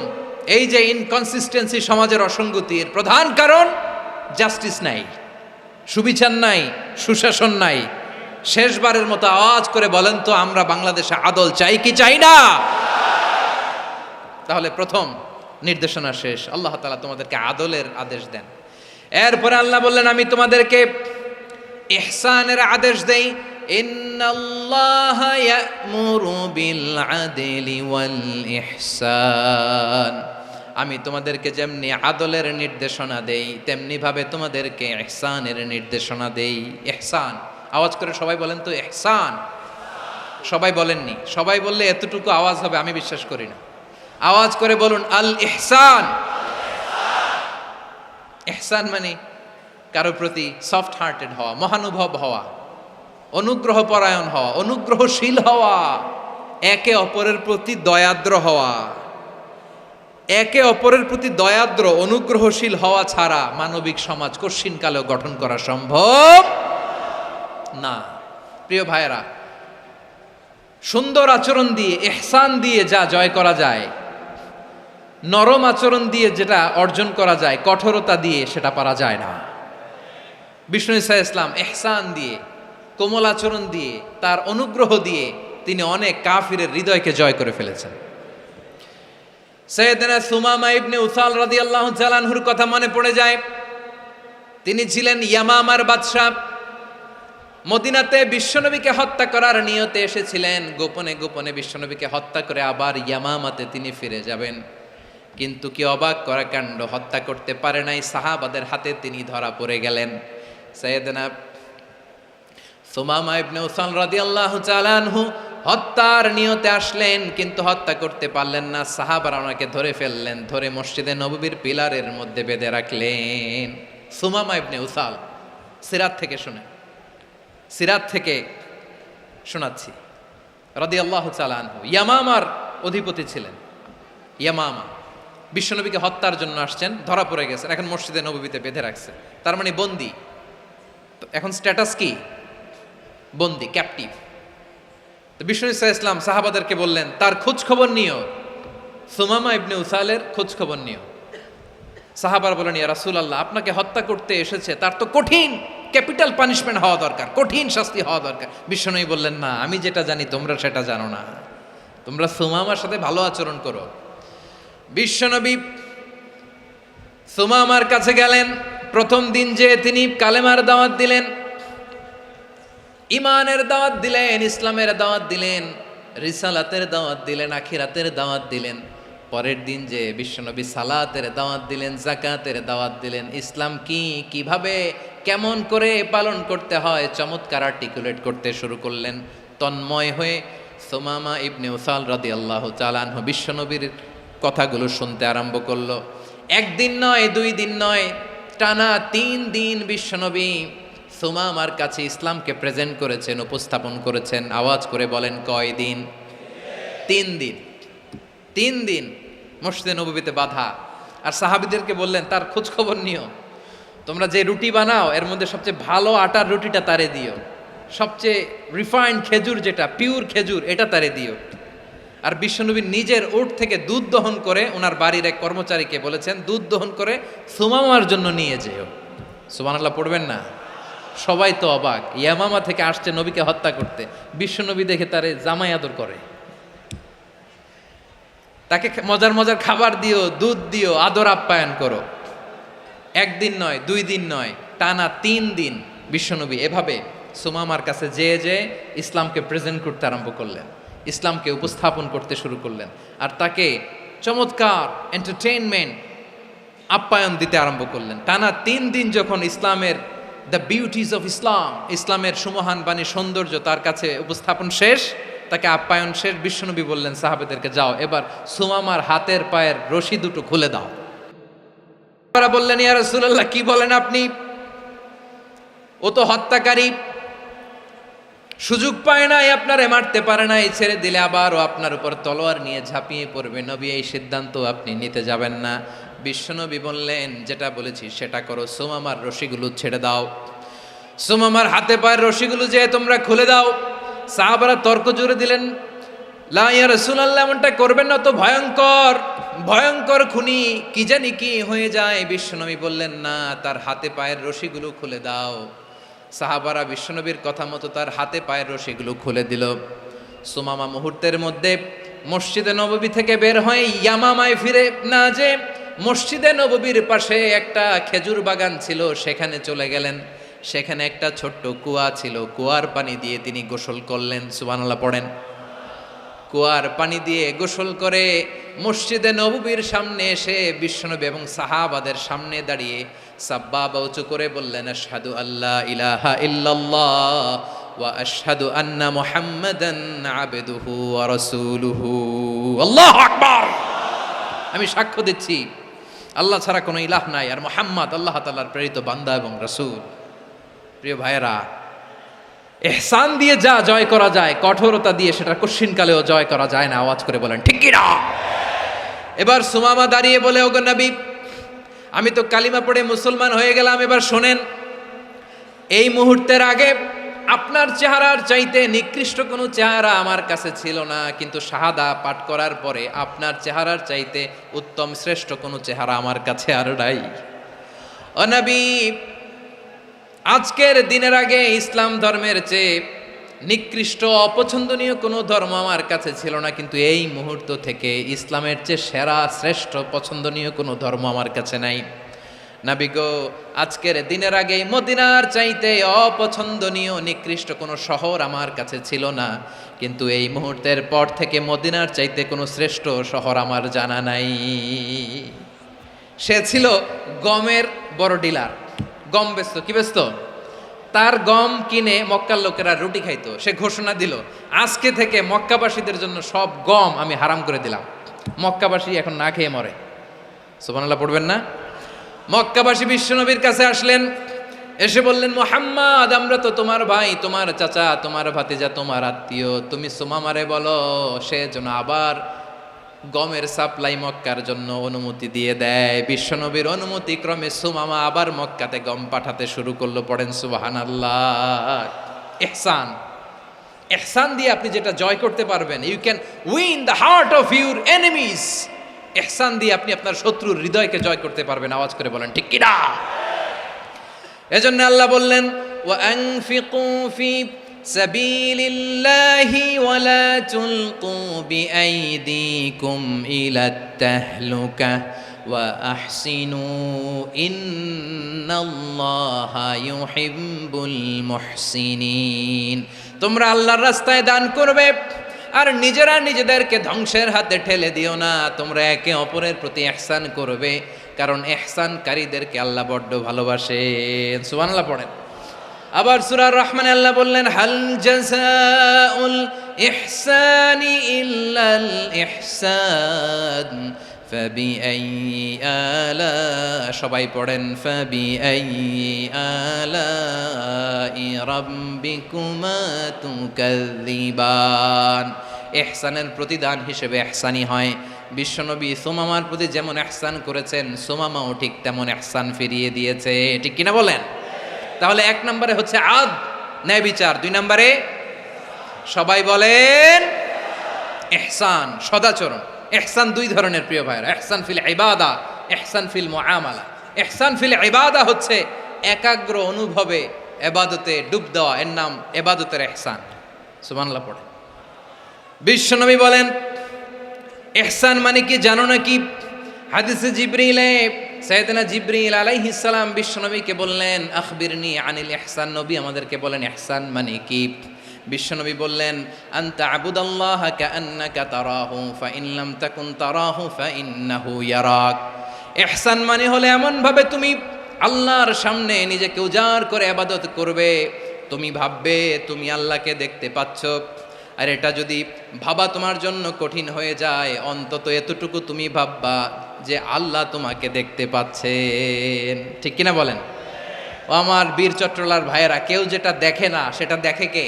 এই যে ইনকনসিস্টেন্সি সমাজের অসঙ্গতির প্রধান কারণ জাস্টিস নাই, সুবিচার নাই, সুশাসন নাই। শেষবারের মতো আওয়াজ করে বলেন তো, আমরা বাংলাদেশে আদল চাই কি চাই না? তাহলে প্রথম নির্দেশনা শেষ। আল্লাহ তাআলা তোমাদেরকে আদলের আদেশ দেন। এরপরে আল্লাহ বললেন, আমি তোমাদেরকে ইহসানের আদেশ দেই। ইন্নাল্লাহা ইয়া'মুরু বিল আদলি ওয়াল ইহসান। আমি তোমাদেরকে যেমনি আদলের নির্দেশনা দেই, তেমনি ভাবে তোমাদেরকে ইহসানের নির্দেশনা দেই। ইহসান, আওয়াজ করে সবাই বলেন তো ইহসান। সবাই বলেননি, সবাই বললে এতটুকু আওয়াজ হবে আমি বিশ্বাস করি না। আওয়াজ করে বলুন আল ইহসান। ইহসান মানে কারো প্রতি সফট হার্টেড হওয়া, মহানুভব হওয়া, অনুগ্রহ পরায়ণ হওয়া, অনুগ্রহশীল হওয়া, একে অপরের প্রতি দয়াদ্র হওয়া। একে অপরের প্রতি দয়াদ্র, অনুগ্রহশীল হওয়া ছাড়া মানবিক সমাজ কশিনকালেও গঠন করা সম্ভব না। প্রিয় ভাইয়েরা, সুন্দর আচরণ দিয়ে, ইহসান দিয়ে যা জয় করা যায়, নরম আচরণ দিয়ে যেটা অর্জন করা যায়, কঠোরতা দিয়ে সেটা পারা যায় না। বিষ্ণু ঈসা ইসলাম ইহসান দিয়ে, কোমল আচরণ দিয়ে, তার অনুগ্রহ দিয়ে তিনি অনেক কাফিরের হৃদয়কে জয় করে ফেলেছেন। সাইয়েদনা সুমামা ইবনে উসাল রাদিয়াল্লাহু তাআলা আনহুর কথা মনে পড়ে যায়। তিনি ছিলেন ইয়ামামার বাদশা। মদিনাতে বিশ্বনবীকে হত্যা করার নিয়তে এসেছিলেন। গোপনে গোপনে বিশ্বনবীকে হত্যা করে আবার ইয়ামামাতে তিনি ফিরে যাবেন। কিন্তু কি অবাক করা কাণ্ড, হত্যা করতে পারে নাই, সাহাবাদের হাতে তিনি ধরা পড়ে গেলেন। সাইয়েদনা সুমামা ইবনে উসাল রাদিয়াল্লাহু তাআলা আনহু হত্যার নিয়তে আসলেন, কিন্তু হত্যা করতে পারলেন না। সাহাবারা ওনাকে ধরে ফেললেন, ধরে মসজিদে নববীর পিলারের মধ্যে বেঁধে রাখলেন। সুমামা ইবনে উসাল, সিরাত থেকে শুনে, সিরাত থেকে শোনাচ্ছি, রাদিয়াল্লাহু তাআলা আনহু ইয়ামামার অধিপতি ছিলেন। ইয়ামামা বিশ্বনবীকে হত্যার জন্য আসছেন, ধরা পড়ে গেছেন, এখন মসজিদে নববীতে বেঁধে রাখছে, তার মানে বন্দী। তো এখন স্ট্যাটাস কি? বন্দী, ক্যাপটিভ। তো বিষ্ণু ঈসা ইসলাম সাহাবাদেরকে বললেন, তার খোঁজ খবর নিও, সুমামা ইবনে উসালের খোঁজ খবর নিও। সাহাবার বলেন, ইয়া রাসূলুল্লাহ, আপনাকে হত্যা করতে এসেছে, তার তো কঠিন ক্যাপিটাল পানিশমেন্ট হওয়া দরকার, কঠিন শাস্তি হওয়া দরকার। বিশ্বনবী বললেন, না, আমি যেটা জানি তোমরা সেটা জানো না, তোমরা সুমামার সাথে ভালো আচরণ করো। বিশ্বনবী সুমামার কাছে গেলেন। প্রথম দিন যে তিনি কালেমার দাওয়াত দিলেন, ইমানের দাওয়াত দিলেন, ইসলামের দাওয়াত দিলেন, রিসালাতের দাওয়াত দিলেন, আখিরাতের দাওয়াত দিলেন। পরের দিন যে বিশ্বনবী সালাতের দাওয়াত দিলেন, যাকাতের দাওয়াত দিলেন, ইসলাম কি, কিভাবে, কেমন করে পালন করতে হয় চমৎকার আর্টিকুলেট করতে শুরু করলেন। তন্ময় হয়ে সুমামা ইবনে উসাল রাদিয়াল্লাহু তাআলা আনহু বিশ্বনবীর কথাগুলো শুনতে আরম্ভ করলো। একদিন নয়, 2 দিন নয়, টানা 3 দিন বিশ্বনবী সুমামার কাছে ইসলামকে প্রেজেন্ট করেছেন, উপস্থাপন করেছেন। আওয়াজ করে বলেন, কয় দিন? 3 দিন। 3 দিন মসজিদে নববীতে বাধা। আর সাহাবীদেরকে বললেন, তার খোঁজ খবর নিও, তোমরা যে রুটি বানাও এর মধ্যে সবচেয়ে ভালো আটার রুটিটা তারে দিও, সবচেয়ে রিফাইন্ড খেজুর, যেটা পিওর খেজুর, এটা তারে দিও। আর বিশ্বনবী নিজের উট থেকে দুধ দহন করে ওনার বাড়ির এক কর্মচারীকে বলেছেন, দুধ দহন করে সুমামার জন্য নিয়ে যেও। সুবহানাল্লাহ পড়বেন না? সবাই তো অবাক, ইয়ামামা থেকে আসছে নবীকে হত্যা করতে, বিশ্বনবী দেখে তারে জামাই আদর করে, তাকে মজার মজার খাবার দিও, দুধ দিও, আদর আপ্যায়ন করো। একদিন নয়, 2 দিন নয়, টানা 3 দিন বিশ্বনবী এভাবে সুমামার কাছে যেয়ে ইসলামকে প্রেজেন্ট করতে আরম্ভ করলেন, ইসলামকে উপস্থাপন করতে শুরু করলেন, আর তাকে চমৎকার এন্টারটেইনমেন্ট আপ্যায়ন দিতে আরম্ভ করলেন। টানা 3 দিন যখন ইসলামের দ্য বিউটিজ অফ ইসলাম, ইসলামের সুমহান বাণী সৌন্দর্য তার কাছে উপস্থাপন শেষ, তাকে আপ্যায়ন শেষ, বিশ্বনবী বললেন সাহাবেদেরকে, যাও এবার সুমামার হাতের পায়ের রশি দুটো খুলে দাও। তারা বললেন, ইয়া রাসূলুল্লাহ কি বলেন আপনি, ও তো হত্যাকারী, সুযোগ পায় নাই, আপনারে মারতে পারে নাই, ছেড়ে দিলে আবার ও আপনার উপর তলোয়ার নিয়ে ঝাঁপিয়ে পড়বে, নবী এই সিদ্ধান্ত আপনি নিতে যাবেন না। বিশ্বনবী বললেন, যেটা বলেছি সেটা করো, সুমামার রশিগুলো ছেড়ে দাও, সুমামার হাতে পায়ের রশিগুলো যে তোমরা খুলে দাও। সাহাবারা তর্ক জুড়ে দিলেন, লা ইয়া রাসূলুল্লাহ এমনটা করবেন না, তো ভয়ঙ্কর ভয়ঙ্কর খুনি, কি জানি কি হয়ে যায়। বিশ্বনবী বললেন, না, তার হাতে পায়ের রশিগুলো খুলে দাও। সাহাবারা বিশ্বনবীর কথা মতো তার হাতে পায়ের রশিগুলো খুলে দিল। সুমামা মুহূর্তের মধ্যে মসজিদে নববী থেকে বের হয়ে ইয়ামামায় ফিরে না যে মসজিদে নববীর পাশে একটা খেজুর বাগান ছিল, সেখানে চলে গেলেন। সেখানে একটা ছোট্ট কুয়া ছিল, কুয়ার পানি দিয়ে তিনি গোসল করলেন। সুবহানাল্লাহ পড়েন। কুয়ার পানি দিয়ে গোসল করে মসজিদে নববীর সামনে এসে বিশ্বনবী এবং সাহাবাদের সামনে দাঁড়িয়ে সাব্বাবা উঁচু করে বললেন, আশহাদু আল্লা ইলাহা ইল্লাল্লাহ ওয়া আশহাদু আন্না মুহাম্মাদান আবদুহু ওয়া রাসূলুহু। আল্লাহু আকবার। আমি সাক্ষ্য দিচ্ছি আল্লাহ ছাড়া কোনো ইলাহ নাই, আর মুহাম্মদ আল্লাহ তাআলার প্রেরিত বান্দা এবং রাসূল। প্রিয় ভাইয়েরা, ইহসান দিয়ে যা জয় করা যায়, কঠোরতা দিয়ে সেটা কঠিনকালেও জয় করা যায় না। আওয়াজ করে বলেন ঠিক কি না? এবার সুমামা দাঁড়িয়ে বলে, ওগো নবী, আমি তো কালিমা পড়ে মুসলমান হয়ে গেলাম, এবার শোনেন, এই মুহূর্তের আগে আপনার চেহারার চাইতে নিকৃষ্ট কোনো চেহারা আমার কাছে ছিল না, কিন্তু শাহাদা পাঠ করার পরে আপনার চেহারার চাইতে উত্তম শ্রেষ্ঠ কোনো চেহারা আমার কাছে আর নাই। ও নবী, আজকের দিনের আগে ইসলাম ধর্মের চেয়ে নিকৃষ্ট অপছন্দনীয় কোনো ধর্ম আমার কাছে ছিল না, কিন্তু এই মুহূর্ত থেকে ইসলামের চেয়ে সেরা শ্রেষ্ঠ পছন্দনীয় কোনো ধর্ম আমার কাছে নাই। নবী গো, আজকের দিনের আগে মদিনার চাইতে অপছন্দনীয় নিকৃষ্ট কোনো শহর আমার কাছে ছিল না, কিন্তু এই মুহূর্তের পর থেকে মদিনার চাইতে কোনো শ্রেষ্ঠ শহর আমার জানা নাই। সে ছিল গমের বড় ডিলার, গম বেচত। কি বেচত? তার গম কিনে মক্কার লোকেরা রুটি খাইতো। সে ঘোষণা দিল, আজকে থেকে মক্কাবাসীদের জন্য সব গম আমি হারাম করে দিলাম, মক্কাবাসী এখন না খেয়ে মরে। সুবহানাল্লাহ পড়বেন না? মক্কাবাসী বিশ্বনবীর কাছে আসলেন, এসে বললেন, মুহাম্মদ, আমরা তো তোমার ভাই, তোমার চাচা, তোমার ভাতিজা, তোমার আত্মীয়, তুমি সুমামারে বলো সে যেন আবার গমের সাপ্লাই মক্কার জন্য অনুমতি দিয়ে দেয়। বিশ্বনবীর অনুমতি ক্রমে সুমামা আবার মক্কাতে গম পাঠাতে শুরু করলো। পড়েন সুবহানাল্লাহ। ইহসান, ইহসান দিয়ে আপনি যেটা জয় করতে পারবেন, you can win the heart of your enemies. ইহসান দিয়ে আপনি আপনার শত্রুর হৃদয়কে জয় করতে পারবেন। আওয়াজ করে বলেন ঠিক কি না? এজন্য আল্লাহ বললেন, ওয়া আনফিকু ফি সাবিলিল্লাহি ওয়া লা তুলকু বিআইদিকুম ইলাত তাহলুকা ওয়া আহসিনু ইন্নাল্লাহা ইউহিব্বুল মুহসিনিন। তোমরা আল্লাহর রাস্তায় দান করবে আর নিজেরা নিজেদেরকে ধ্বংসের হাতে ঠেলে দিও না। তোমরা একে অপরের প্রতি ইহসান করবে, কারণ ইহসানকারীদেরকে আল্লাহ বড্ড ভালোবাসেন। সুবহানাল্লাহ পড়েন। আবার সূরা রহমানে আল্লাহ বললেন, হাল জাযাউল ইহসানি ইল্লাল ইহসান ফাবিআইয়ি আলা, সবাই পড়েন, ফাবিআইয়ি আলাই রাব্বিকুমা তুকাযযিবান। ইহসানের প্রতিদান হিসেবে ইহসানই হয়। বিশ্বনবী সুমামার প্রতি যেমন ইহসান করেছেন, সুমামাও ঠিক তেমন ইহসান ফিরিয়ে দিয়েছে। ঠিক কিনা বলেন? তাহলে 1 নম্বরে হচ্ছে আদ, ন্যায় বিচার। 2 নম্বরে সবাই বলেন ইহসান, সদাচরণ। ইহসান দুই ধরনের প্রিয় ভাইরা, ইহসান ফিল ইবাদা, ইহসান ফিল মুআমালা। ইহসান ফিল ইবাদা হচ্ছে একাগ্র অনুভবে ইবাদতে ডুব দেওয়া, এর নাম ইবাদতের ইহসান। সুবহানাল্লাহ পড়ে। বিশ্বনবী বলেন ইহসান মানে কি জানো নাকি? হাদিসে জিবরিলে সাইয়েদনা জিবরিল আলাইহিস সালাম বিশ্বনবীকে বললেন আখবিরনি আনিল ইহসান। নবী আমাদেরকে বলেন ইহসান মানে কি? বিশ্বনবী বললেন আনতা আবুদাল্লাহ কাআন্নাকা তারাহু ফাইন লাম তাকুন তারাহু ফাইন্নাহু ইয়ারাক। ইহসান মানে হলো এমন ভাবে তুমি আল্লাহর সামনে নিজেকে উজাড় করে ইবাদত করবে, তুমি ভাববে তুমি আল্লাহকে দেখতে পাচ্ছ। আর এটা যদি ভাবা তোমার জন্য কঠিন হয়ে যায়, অন্তত এতটুকু তুমি ভাববা যে আল্লাহ তোমাকে দেখতে পাচ্ছেন। ঠিক কিনা বলেন? ও আমার বীর চট্টলার ভাইয়েরা, কেউ যেটা দেখে না সেটা দেখে কে?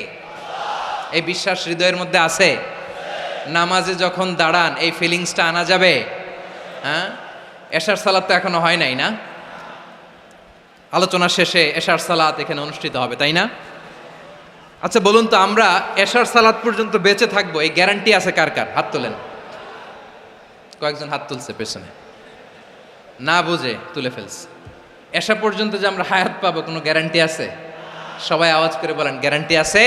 এই বিশ্বাস হৃদয়ের মধ্যে আছে? নামাজে যখন দাঁড়ান এই ফিলিংসটা আনা যাবে? হ্যাঁ, এশার সালাত তো এখনো হয় নাই না? আলোচনা শেষে এশার সালাত এখানে অনুষ্ঠিত হবে, তাই না? আচ্ছা বলুন তো, আমরা এশার সালাত পর্যন্ত বেঁচে থাকবো এই গ্যারান্টি আছে কার কার? হাত তোলেন। কয়েকজন হাত তুলছে পেছনে, না বুঝে তুলে ফেলছে। এশা পর্যন্ত যে আমরা হায়াত পাবো কোনো গ্যারান্টি আছে? সবাই আওয়াজ করে বলেন গ্যারান্টি আছে?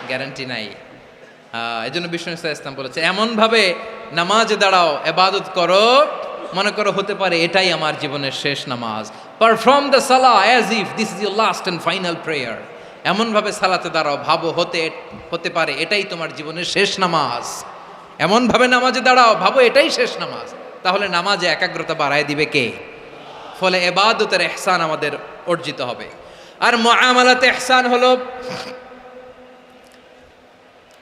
গ্যারান্টি নাই। এই জন্য বিষ্ণু ইসলাম বলেছে এমন ভাবে নামাজে দাঁড়াও, ইবাদত করো, মনে করো হতে পারে এটাই আমার জীবনের শেষ নামাজ। পারফর্ম দ্য সালাহ as if this is your last and final prayer. এমন ভাবে সালাতে দাঁড়াও, ভাবো হতে পারে এটাই তোমার জীবনের শেষ নামাজ। এমন ভাবে নামাজে দাঁড়াও, ভাবো এটাই শেষ নামাজ। তাহলে নামাজে একাগ্রতা বাড়ায় দিবে কে? ফলে ইবাদতের ইহসান আমাদের অর্জিত হবে। আর মুআমালাতে ইহসান হলো,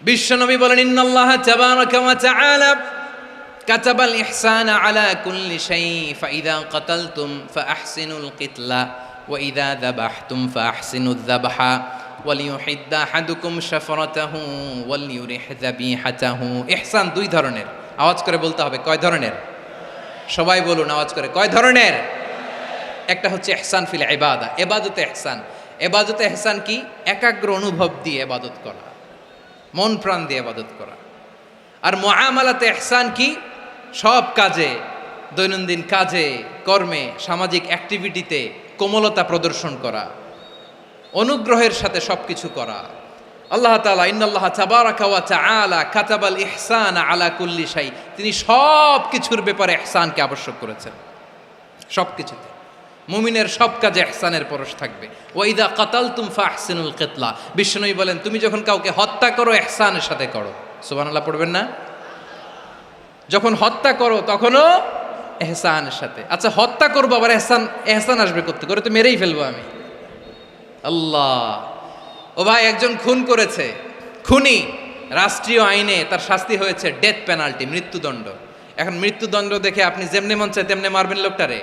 বিশ্বনবী বলেন ইন্নাল্লাহা তাবারাকা ওয়া তাআলা কাতাবাল ইহসানা আলা কুল্লি শাই ফাইদা কাতালতুম ফাআহসিনুল কিতলা ওয়া ইযা যাবাহতুম ফাআহসিনুয যাবহা ওয়ালিয়ুহিদ্দা আহাদুকুম শাফরাতাহু ওয়ালিয়ুরিহ যাবিহাতাহু। ইহসান দুই ধরনের, আওয়াজ করে বলতে হবে। কয় ধরনের? সবাই বলুন আওয়াজ করে, কয় ধরনের? একটা হচ্ছে ইহসান ফিল ইবাদা, ইবাদতে ইহসান। ইবাদতে ইহসান কি? একাগ্র অনুভব দিয়ে ইবাদত করা, মন প্রাণ দিয়ে ইবাদত করা। আর মুআমালাতে ইহসান কি? সব কাজে, দৈনন্দিন কাজে, কর্মে, সামাজিক অ্যাক্টিভিটিতে কোমলতা প্রদর্শন করা, অনুগ্রহের সাথে সবকিছু করা। আল্লাহ তাআলা ইন্নাল্লাহা তাবারাকা ওয়া তাআলা কাতাবাল ইহসানা আলা কুল্লি শাই, তিনি সব কিছুর ব্যাপারে ইহসানকে আবশ্যক করেছেন। সব কিছুতে মুমিনের সব কাজে ইহসানের পরশ থাকবে। ওয়া ইযা কাতালতুম ফাহসিনুল কিতলা, বিশ্বনবী বলেন তুমি যখন কাউকে হত্যা করো ইহসানের সাথে করো। সুবহানাল্লাহ পড়বেন না? যখন হত্যা করো তখনও ইহসানের সাথে। আচ্ছা হত্যা করবো আবার ইহসান আসবে করতে করে, তো মেরেই ফেলবো আমি। আল্লাহ, ও ভাই একজন খুন করেছে, খুনি, রাষ্ট্রীয় আইনে তার শাস্তি হয়েছে ডেথ পেনাল্টি, মৃত্যুদণ্ড। এখন মৃত্যুদণ্ড দেখে আপনি যেমনি মন চায় তেমনি মারবেন লোকটারে?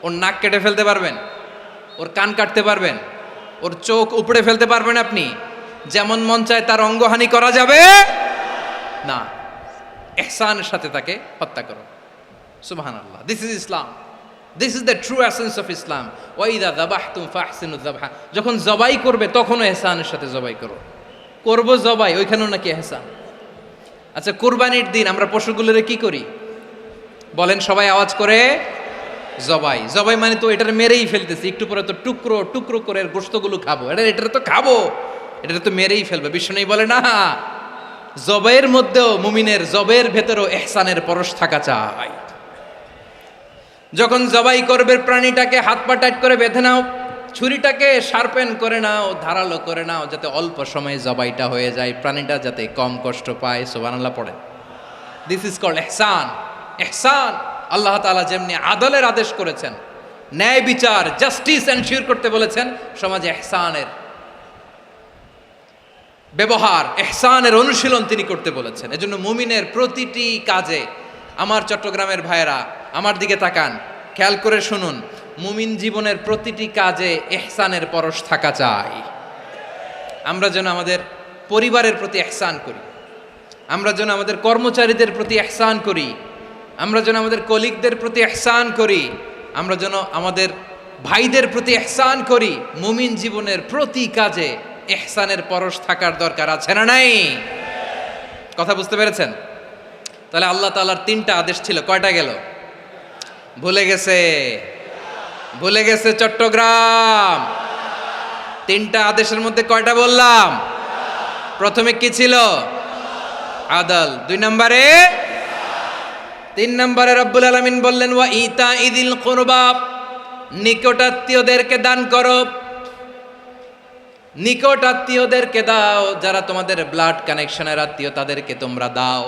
ওর নাক কেটে ফেলতে পারবেন? ওর কান কাটতে পারবেন? ওর চোখ উপড়ে ফেলতে পারবেন আপনি? যেমন মন চায় তার অঙ্গহানি করা যাবে না। ইহসানের সাথে তাকে হত্যা করো। সুবহানাল্লাহ, this is Islam, this is the true essence of Islam. ওয়া ইযা যাবাহতুম ফাহসিনুয যাবহা, যখন জবাই করবে তখনও ইহসানের সাথে জবাই করো। করব জবাই, ওইখানেও নাকি ইহসান। আচ্ছা কুরবানির দিন আমরা পশুগুলোরে কি করি বলেন সবাই আওয়াজ করে? জবাই। জবাই মানে তো এটার মেরেই ফেলতেছি, একটু পরে তো টুকরো টুকরো করে গোশতগুলো খাবো, এটা তো খাবো, এটা তো মেরেই ফেলবে। বিষ্ণু বলে না, জবাইয়ের মধ্যেও মুমিনের জবের ভেতরেও ইহসানের পরশ থাকা চাই। যখন জবাই করবে প্রাণীটাকে হাত পা টাইট করে বেঁধে নাও, ছুরিটাকে শার্পেন করে নাও, ধারালো করে নাও, যাতে অল্প সময়ে জবাইটা হয়ে যায়, প্রাণীটা যাতে কম কষ্ট পায়। সুবহানাল্লাহ পড়ে। দিস ইজ কল্ড ইহসান। ইহসান আল্লাহ তাআলা যেমনি আদলের আদেশ করেছেন, ন্যায় বিচার, জাস্টিস এনশিওর করতে বলেছেন, সমাজে ইহসানের ব্যবহার, ইহসানের অনুশীলন তিনি করতে বলেছেন। এজন্য মুমিনের প্রতিটি কাজে, আমার চট্টগ্রামের ভাইয়েরা আমার দিকে তাকান, খেয়াল করে শুনুন, মুমিন জীবনের প্রতিটি কাজে ইহসানের পরশ থাকা চাই। আমরা যেন আমাদের পরিবারের প্রতি ইহসান করি, আমরা যেন আমাদের কর্মচারীদের প্রতি ইহসান করি, আমরা যেন আমাদের কলিগদের প্রতি ইহসান করি, আমরা যেন আমাদের ভাইদের প্রতি ইহসান করি। মুমিন জীবনের প্রতি কাজে ইহসানের পরশ থাকার দরকার আছে না নাই? কথা বুঝতে পেরেছেন? তাহলে আল্লাহ তাআলার 3টা আদেশ ছিল, কয়টা গেল? ভুলে গেছে, ভুলে গেছে চট্টগ্রাম। 3টা আদেশের মধ্যে কয়টা বললাম? প্রথমে কি ছিল? আদল। 2 নম্বরে, 3 নম্বরে রব্বুল আলামিন বললেন ওয়া ইতা ইদিল কুরবা, নিকটাত্মীয়দেরকে দান করো। নিকটাত্মীয়দেরকে দাও, যারা তোমাদের ব্লাড কানেকশনের আত্মীয় তাদেরকে তোমরা দাও।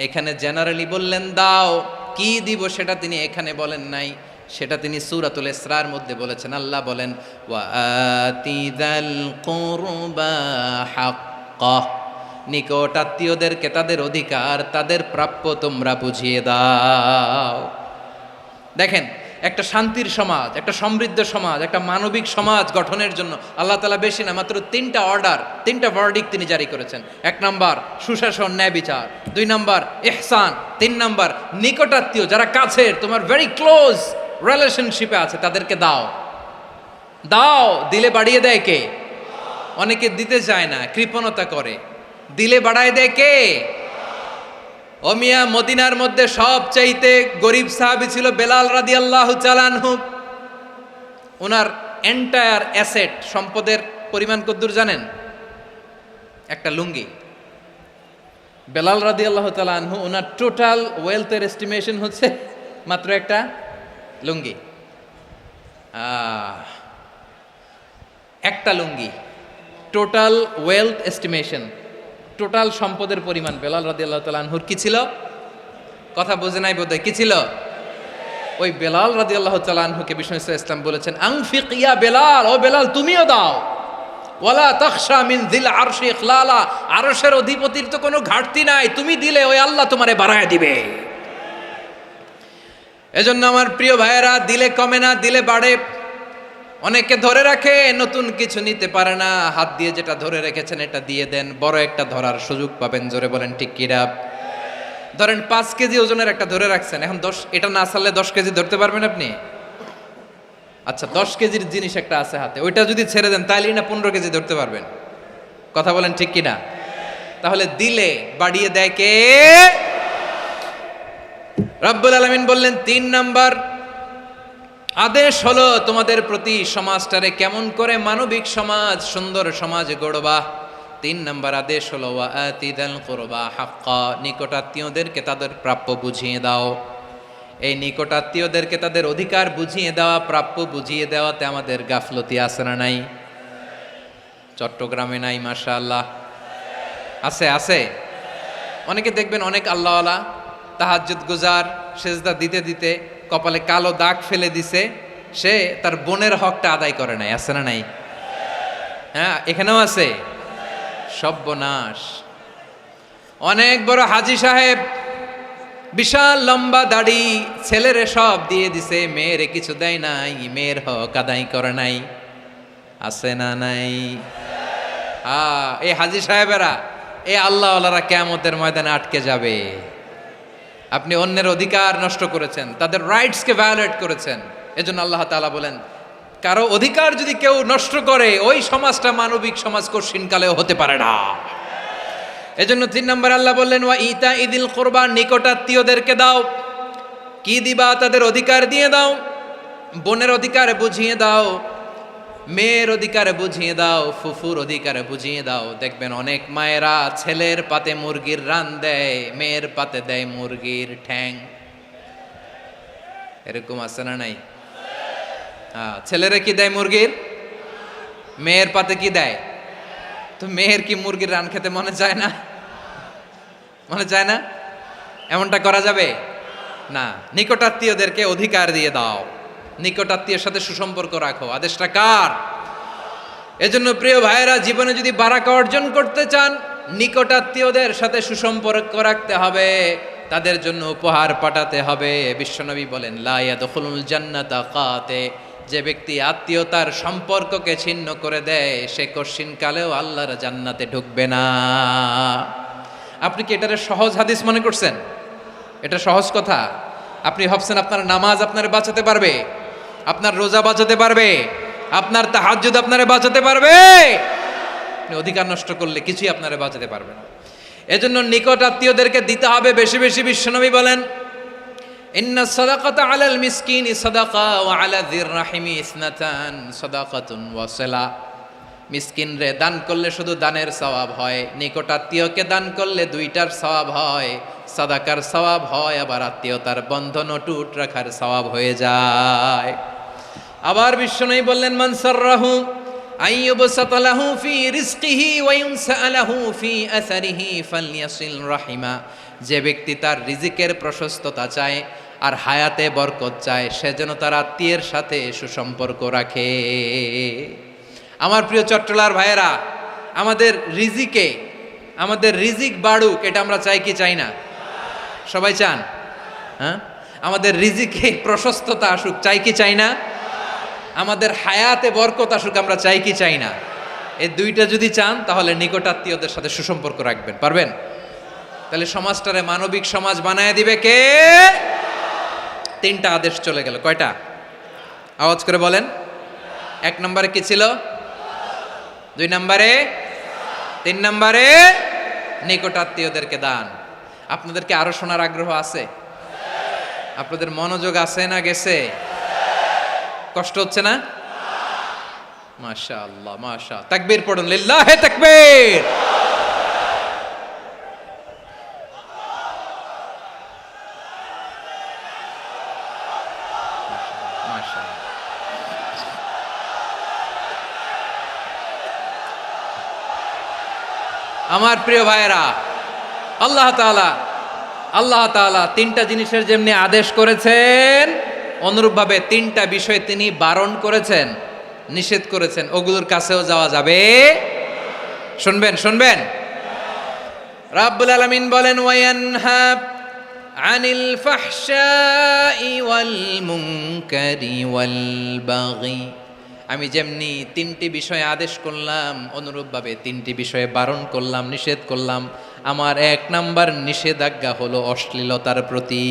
এখানে জেনারেলি বললেন দাও, কি দিব সেটা তিনি এখানে বলেন নাই, সেটা তিনি সূরাতুল ইসরার মধ্যে বলেছেন। আল্লাহ বলেন ওয়া আতিযাল কুরবা হাক্কাহ, নিকটাত্মীয়দেরকে তাদের অধিকার, তাদের প্রাপ্য তোমরা বুঝিয়ে দাও। দেখেন, একটা শান্তির সমাজ, একটা সমৃদ্ধ সমাজ, একটা মানবিক সমাজ গঠনের জন্য আল্লাহ তাআলা বেশি না, মাত্র 3টা অর্ডার, 3টা ভার্ডিক্ট তিনি জারি করেছেন। 1 নাম্বার সুশাসন, ন্যায় বিচার। 2 নাম্বার ইহসান। 3 নাম্বার নিকটাত্মীয়, যারা কাছের, তোমার ভেরি ক্লোজ রিলেশনশিপে আছে, তাদেরকে দাও। দাও, দিলে বাড়িয়ে দেয় কে? অনেকে দিতে চায় না, কৃপণতা করে। দিলে বাড়ায় দেয় কে? ও মিয়া, মদিনার মধ্যে সবচাইতে গরিব সাহাবী ছিল বেলাল রাদিয়াল্লাহু তাআলা আনহু। ওনার এন্টায়ার অ্যাসেট, সম্পদের পরিমাণ কতদূর জানেন? একটা লুঙ্গি। বেলাল রাদিয়াল্লাহু তাআলা আনহু, ওনার টোটাল ওয়েলথের এস্টিমেশন হচ্ছে মাত্র একটা লুঙ্গি। একটা লুঙ্গি, টোটাল ওয়েলথ এস্টিমেশন, টোটাল সম্পদের পরিমাণ বেলাল রাদিয়াল্লাহু তাআলা আনহুর কি ছিল? কথা বোঝে নাই বোধহয়, কি ছিল? ওই বেলাল রাদিয়াল্লাহু তাআলা আনহুকে বিষ্ণু ইসলাম বলেছেন আনফিক ইয়া বেলাল, ও বেলাল তুমিও দাও। ওয়ালা তাখশা মিন যিল আরশি ইখলালা, আরশের অধিপতির তো কোনো ঘাটতি নাই, তুমি দিলে ওই আল্লাহ তোমারে বাড়ায় দিবে। এজন্য আমার প্রিয় ভাইয়েরা, দিলে কমে না, দিলে বাড়ে। অনেকে ধরে রাখে, নতুন কিছু নিতে পারে না, হাত দিয়ে যেটা ধরে রেখেছেন এটা দিয়ে দেন, বড় একটা ধরার সুযোগ পাবেন। জোরে বলেন ঠিক কিনা? ধরেন 5 কেজি ওজনের একটা ধরে রাখছেন, এখন 10, এটা না ছাড়লে 10 কেজি ধরতে পারবেন আপনি? আচ্ছা, 10 কেজির জিনিস একটা আছে হাতে, ওইটা যদি ছেড়ে দেন তাইলেই না 15 কেজি ধরতে পারবেন। কথা বলেন ঠিক কিনা? তাহলে দিলে বাড়িয়ে দেয় কে? রব্বুল আলামিন বললেন 3 নাম্বার আদেশ হলো তোমাদের প্রতি সমাজটারে কেমন করে মানবিক সমাজ, সুন্দর সমাজ গড়বা। 3 নাম্বার আদেশ হলো ওয়া আতিযাল কুরবা হাক্কা, নিকটাত্মীয়দেরকে তাদের প্রাপ্য বুঝিয়ে দাও। এই নিকটাত্মীয়দেরকে তাদের অধিকার বুঝিয়ে দেওয়া, প্রাপ্য বুঝিয়ে দেওয়াতে আমাদের গাফলতি আছে না নাই? চট্টগ্রামে নাই? মাশাআল্লাহ আছে, আছে। অনেকে দেখবেন অনেক আল্লাহওয়ালা, তাহাজ্জুদ গুজার, সেজদা দিতে দিতে কপালে কালো দাগ ফেলে দিছে, সে তার বোনের হকটা আদায় করে নাই। আছে না নাই? হ্যাঁ, এখানেও আছে। সর্বনাশ। অনেক বড় হাজী সাহেব, বিশাল লম্বা দাড়ি, ছেলেরে সব দিয়ে দিছে, মেয়েরে কিছু দেয় নাই, মেয়ের হক আদায় করে নাই। আছে না নাই? এই হাজী সাহেবেরা, এই আল্লাহওয়ালারা কিয়ামতের ময়দানে আটকে যাবে। আপনি অন্যের অধিকার নষ্ট করেছেন, তাদের রাইটসকে ভায়োলেট করেছেন। এজন্য আল্লাহ তাআলা বলেন, কারো অধিকার যদি কেউ নষ্ট করে, ওই সমাজটা মানবিক সমাজ কঠিনকালেও হতে পারে না। এজন্য 3 নম্বর আল্লাহ বললেন ওয়া ইতা ইদিল কুরবা, নিকটাত্মীয়দেরকে দাও। কি দিবা? তাদের অধিকার দিয়ে দাও। বোনের অধিকার বুঝিয়ে দাও, মেয়ের অধিকার বুঝিয়ে দাও, ফুফুর অধিকার বুঝিয়ে দাও। দেখবেন অনেক মায়েরা ছেলের পাতে মুরগির রান দেয়, মেয়ের পাতে দেয় মুরগির ঠ্যাং। এরকম আছে না নাই? ছেলেরা কি দেয়? মুরগির। মেয়ের পাতে কি দেয়? তো মেয়ের কি মুরগির রান খেতে মনে চায় না? মনে চায় না? এমনটা করা যাবে না। নিকটাত্মীয়দেরকে অধিকার দিয়ে দাও, নিকটাত্মীয়ের সাথে সুসম্পর্ক রাখো। আদেশটা কার? এজন্য প্রিয় ভাইয়েরা, জীবনে যদি বারাকা অর্জন করতে চান, নিকটাত্মীয়দের সাথে সুসম্পর্ক রাখতে হবে, তাদের জন্য উপহার পাঠাতে হবে। বিশ্বনবী বলেন লা ইয়াদখুলুল জান্নাতা কাতে, যে ব্যক্তি আত্মীয়তার সম্পর্ককে ছিন্ন করে দেয়, সে কশিনকালেও আল্লাহর জান্নাতে ঢুকবে না। আপনি কি এটারে সহজ হাদিস মনে করছেন? এটা সহজ কথা? আপনি ভাবছেন আপনার নামাজ আপনারে বাঁচাতে পারবে, আপনার রোজা বাঁচাতে পারবে, আপনার তাহাজ্জুদ আপনারে বাঁচাতে পারবে? আপনি অধিকার নষ্ট করলে কিছুই আপনারে বাঁচাতে পারবে না। এজন্য নিকট আত্মীয়দেরকে দিতে হবে বেশি বেশি। বিশ্বনবী বলেন, ইন্না সাদাকাতা আলাল মিসকিনি সাদাকা ওয়া আলা যির রাহিমি ইসনাতান সাদাকাতুন ওয়া সিলা। মিসকিন রে দান করলে শুধু দানের সওয়াব হয়, নিকট আত্মীয়কে দান করলে দুইটার সওয়াব হয়, সাদাকার সওয়াব হয়, আবার আত্মীয়তার বন্ধন অটুট রাখার সওয়াব হয়ে যায়। আবার বিশ্বনবী বললেন, মান সাররাহু আইয়ুবসাতা লাহু ফি রিজকিহি ওয়া ইউনসা লাহু ফি আসারিহি ফালইয়াসিল রাহিমা। যে ব্যক্তি তার রিজিকের প্রশস্ততা চায় আর হায়াতে বরকত চায়, সে যেন তার আত্মীয়ের সাথে সুসম্পর্ক রাখে। আমার প্রিয় চট্টলার ভাইয়েরা, আমাদের রিজিক বাড়ুক, এটা আমরা চাই কি চাই না? সবাই চান? হ্যাঁ, আমাদের রিজিকে প্রশস্ততা আসুক, চাই কি চাই না? আমাদের হায়াতে বরকত আসুক, আমরা চাই কি চাই না? এই দুইটা যদি চান তাহলে নিকট আত্মীয়দের সাথে সুসম্পর্ক রাখবেন, পারবেন? তাহলে সমাজটারে মানবিক সমাজ বানায় দিবে কে? তিনটা আদেশ চলে গেল। কয়টা? আওয়াজ করে বলেন। 1 নম্বরে কি ছিল? 2 নম্বরে, 3 নম্বরে নিকট আত্মীয়দেরকে দান। আপনাদেরকে আরো শোনার আগ্রহ আছে? আপনাদের মনোযোগ আছে না গেছে? কষ্ট হচ্ছে না? মাশাআল্লাহ, মাশাআল্লাহ। তাকবীর পড়ুন, লিল্লাহে তাকবীর। আমার প্রিয় ভাইয়েরা, আল্লাহ তাআলা 3টা জিনিসের যেমনি আদেশ করেছেন, অনুরূপভাবে 3টা বিষয় তিনি বারণ করেছেন, নিষেধ করেছেন। ওগুলোর কাছেও যাওয়া যাবে। শুনবেন। রাব্বুল আলামিন বলেন, ওয়ায়ানহা আনিল ফাহশাই ওয়াল মুনকারি ওয়াল বাগি। আমি যেমনি 3টি বিষয়ে আদেশ করলাম, অনুরূপভাবে 3টি বিষয়ে বারণ করলাম, নিষেধ করলাম। আমার 1 নাম্বার নিষেধাজ্ঞা হলো অশ্লীলতার প্রতি।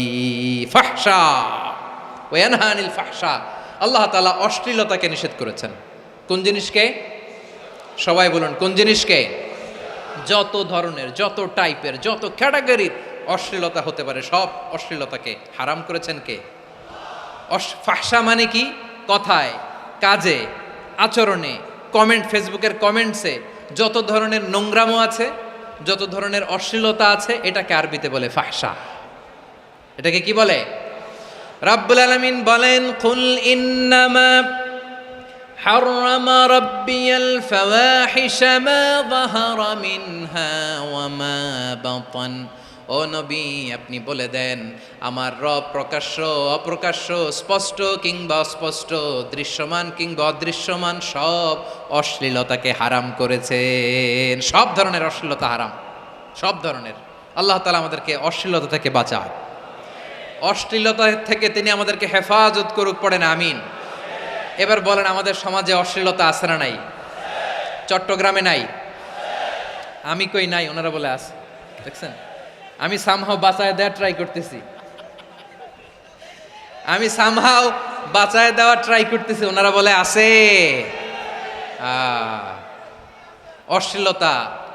ফাহশা, ওয়ায়ানহা আনিল ফাহশা। আল্লাহ তাআলা অশ্লীলতাকে নিষেধ করেছেন। কোন জিনিসকে? সবাই বলুন, কোন জিনিসকে? যত ধরনের, যত টাইপের, যত ক্যাটাগরির অশ্লীলতা হতে পারে, সব অশ্লীলতাকে হারাম করেছেন কে? ফাহশা মানে কি? কথায়, কাজে, আচরণে, কমেন্ট, ফেসবুকের কমেন্টসে যত ধরনের নোংরামো আছে, যত ধরনের অশ্লীলতা আছে, এটাকে আরবিতে বলে ফাহশা। এটাকে কি বলে? রাব্বুল আলামিন বলেন, কুল ইন্নামা হাররামা রাব্বিয়াল ফাওয়াহিশা মা যাহারা মিনহা ওয়া মা বাতান। ও নবী, আপনি বলে দেন, আমার রব প্রকাশ্য, অপ্রকাশ্য, স্পষ্ট কিংবা অস্পষ্ট, দৃশ্যমান কিংবা অদৃশ্যমান সব অশ্লীলতাকে হারাম করেছেন। সব ধরনের অশ্লীলতা হারাম, সব ধরনের। আল্লাহ তাআলা আমাদেরকে অশ্লীলতা থেকে বাঁচায়, অশ্লীলতা থেকে তিনি আমাদেরকে হেফাজত করুক। পড়েন আমিন। এবার বলেন, আমাদের সমাজে অশ্লীলতা আছে না নাই? চট্টগ্রামে নাই? আমি কই নাই, ওনারা বলে আছে। দেখছেন, আমি সামহাও বাঁচায় দেওয়ার ট্রাই করতেছি, ওনারা বলে আছে। অশ্লীলতা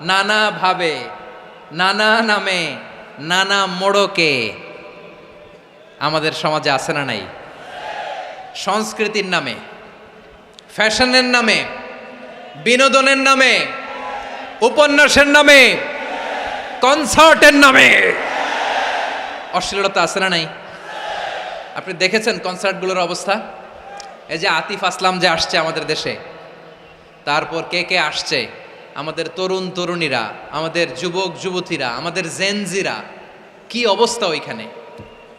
নানা ভাবে, নানা নামে, নানা মোড়কে আমাদের সমাজে আছে না নাই? সংস্কৃতির নামে, ফ্যাশনের নামে, বিনোদনের নামে, উপন্যাসের নামে, কনসার্টের নামে অশ্লীলতা আছে না নাই? আপনি দেখেছেন কনসার্টগুলোর অবস্থা? এই যে আতিফ আসলাম যে আসছে আমাদের দেশে, তারপর কে কে আসছে, আমাদের তরুণ তরুণীরা, আমাদের যুবক যুবতীরা, আমাদের জেনজিরা, কি অবস্থা ওইখানে?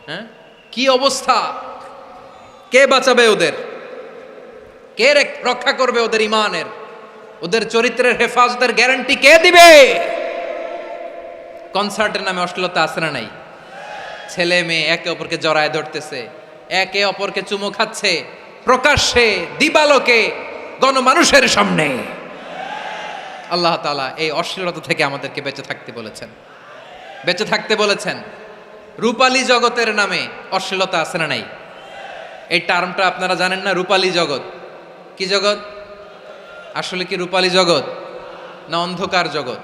হ্যাঁ, কি অবস্থা? কে বাঁচাবে ওদের? কে রক্ষা করবে ওদের ইমানের, ওদের চরিত্রের হেফাজতের গ্যারান্টি কে দিবে? কনসার্টের নামে অশ্লীলতা আছে না নাই? ছেলে মেয়ে একে অপরকে জড়ায় ধরতেছে, একে অপরকে চুমু খাচ্ছে, প্রকাশ্যে, দিবালোকে, গণমানুষের সামনে। আল্লাহ তাআলা এই অশ্লীলতা থেকে আমাদেরকে বেঁচে থাকতে বলেছেন, বেঁচে থাকতে বলেছেন। রূপালী জগতের নামে অশ্লীলতা আছে না নাই? এই টার্মটা আপনারা জানেন না? রূপালী জগৎ কি জগৎ? আসলে কি রূপালী জগৎ না অন্ধকার জগৎ?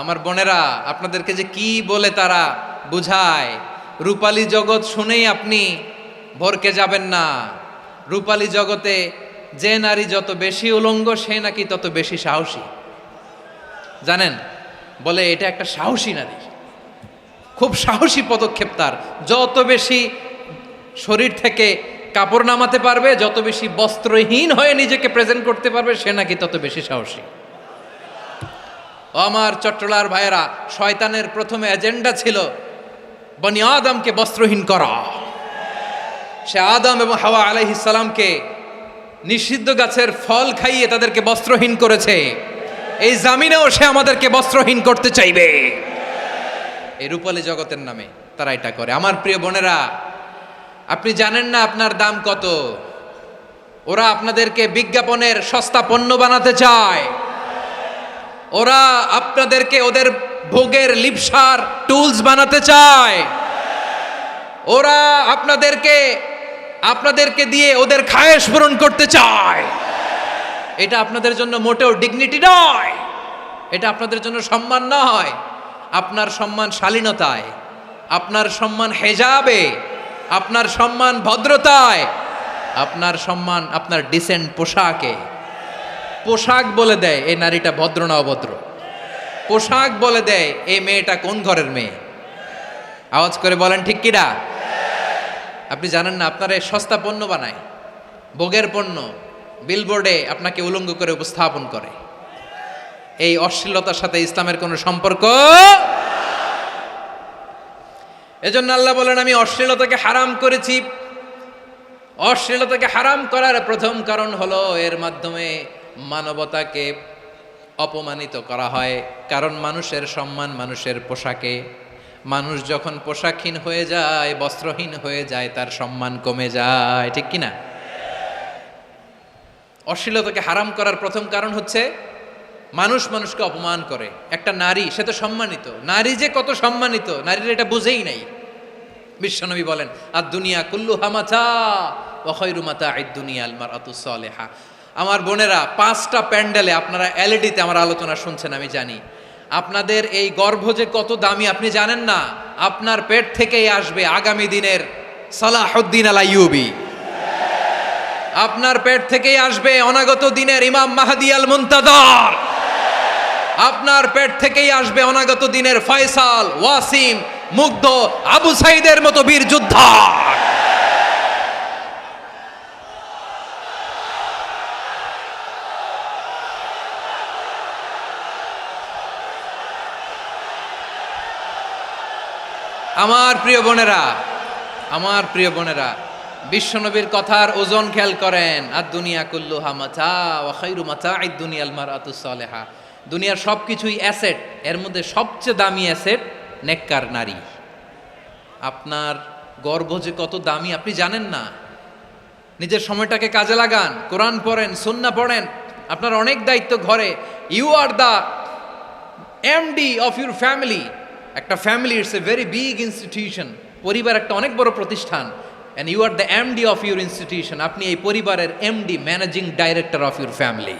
আমার বোনেরা, আপনাদেরকে যে কি বলে তারা বুঝায়, রূপালী জগৎ শুনেই আপনি ভরকে যাবেন না। রূপালী জগতে যে নারী যত বেশি উলঙ্গ সে নাকি তত বেশি সাহসী। জানেন, বলে এটা একটা সাহসী নারী, খুব সাহসী পদক্ষেপ তার। যত বেশি শরীর থেকে কাপড় নামাতে পারবে, যত বেশি বস্ত্রহীন হয়ে নিজেকে প্রেজেন্ট করতে পারবে, সে নাকি তত বেশি সাহসী। আমার চট্টলার ভাইয়েরা, শয়তানের প্রথম এজেন্ডা ছিল বনি আদমকে বস্ত্রহীন করা। সে আদম এবং হাওয়া আলাইহিস সালামকে নিষিদ্ধ গাছের ফল খাইয়ে তাদেরকে বস্ত্রহীন করেছে। এই জামিনেও সে আমাদেরকে বস্ত্রহীন করতে চাইবে। এই রূপালী জগতের নামে তারা এটা করে। আমার প্রিয় বোনেরা, আপনি জানেন না আপনার দাম কত। ওরা আপনাদেরকে বিজ্ঞাপনের সস্তা পণ্য বানাতে চায়। ওরা আপনাদেরকে ওদের ভোগের লিপসার টুলস বানাতে চায়। ওরা আপনাদেরকে দিয়ে ওদের খায়েশ পূরণ করতে চায়। এটা আপনাদের জন্য মোটেও ডিগনিটি নয়, এটা আপনাদের জন্য সম্মান নয়। আপনার সম্মান শালীনতায়, আপনার সম্মান হেজাবে, আপনার সম্মান ভদ্রতায়, আপনার সম্মান আপনার ডিসেন্ট পোশাকে। পোশাক বলে দেয় এই নারীটা ভদ্র না অভদ্র। পোশাক বলে দেয় এই মেয়েটা কোন ঘরের মেয়ে। আওয়াজ করে বলেন ঠিক কিনা? আপনি জানেন না, আপনার এই সস্তা পণ্য বানায়, ভোগের পণ্য, বিলবোর্ডে আপনাকে উলঙ্গ করে উপস্থাপন করে। এই অশ্লীলতার সাথে ইসলামের কোনো সম্পর্ক। এজন্য আল্লাহ বলেন, আমি অশ্লীলতাকে হারাম করেছি। অশ্লীলতাকে হারাম করার প্রথম কারণ হলো এর মাধ্যমে মানবতাকে অপমানিত করা হয়। কারণ মানুষের সম্মান মানুষের পোশাকে। মানুষ যখন পোশাকহীন হয়ে যায়, বস্ত্রহীন হয়ে যায়, তার সম্মান কমে যায়। ঠিক কিনা? অশ্লীলতাকে হারাম করার প্রথম কারণ হচ্ছে মানুষ মানুষকে অপমান করে। একটা নারী, সে তো সম্মানিত। নারী যে কত সম্মানিত, নারীর এটা বুঝেই নাই। বিশ্বনবী বলেন, আর দুনিয়া কুল্লুহা মাতা ওয়া খায়রু মাতা'আদ দুনিয়া আল মারআতুস সালিহা। আমার বোনেরা, 5টা প্যান্ডেলে আপনারা এলইডিতে আমার আলোচনা শুনছেন, আমি জানি। আপনাদের এই গর্ভ যে কত দামি আপনি জানেন না। আপনার পেট থেকেই আসবে আগামী দিনের সালাহুদ্দিন আল আইয়ুবী। আপনার পেট থেকেই আসবে অনাগত দিনের ইমাম মাহদী আল মুনতাজার। আপনার পেট থেকেই আসবে অনাগত দিনের ফয়সাল, ওয়াসিম, মুগ্ধ, আবু সাইদের মতো বীর যোদ্ধা। আমার প্রিয় বোনেরা, আমার প্রিয় বোনেরা, বিশ্বনবীর কথার ওজন খেয়াল করেন। আর দুনিয়া কুল্লুহা মাতা ওয়া খায়রু মাতা'আদ দুনিয়া আল মারআতুস সালিহা। দুনিয়ার সবকিছুই অ্যাসেট, এর মধ্যে সবচেয়ে দামি অ্যাসেট নেককার নারী। আপনার গর্ভ যে কত দামি আপনি জানেন না। নিজের সময়টাকে কাজে লাগান, কোরআন পড়েন, সুন্নাহ পড়েন। আপনার অনেক দায়িত্ব ঘরে। You are the MD of your family. একটা family it's a very big institution. পরিবার একটা অনেক বড় প্রতিষ্ঠান। And you are the MD of your institution. আপনি এই পরিবারের MD, managing director of your family.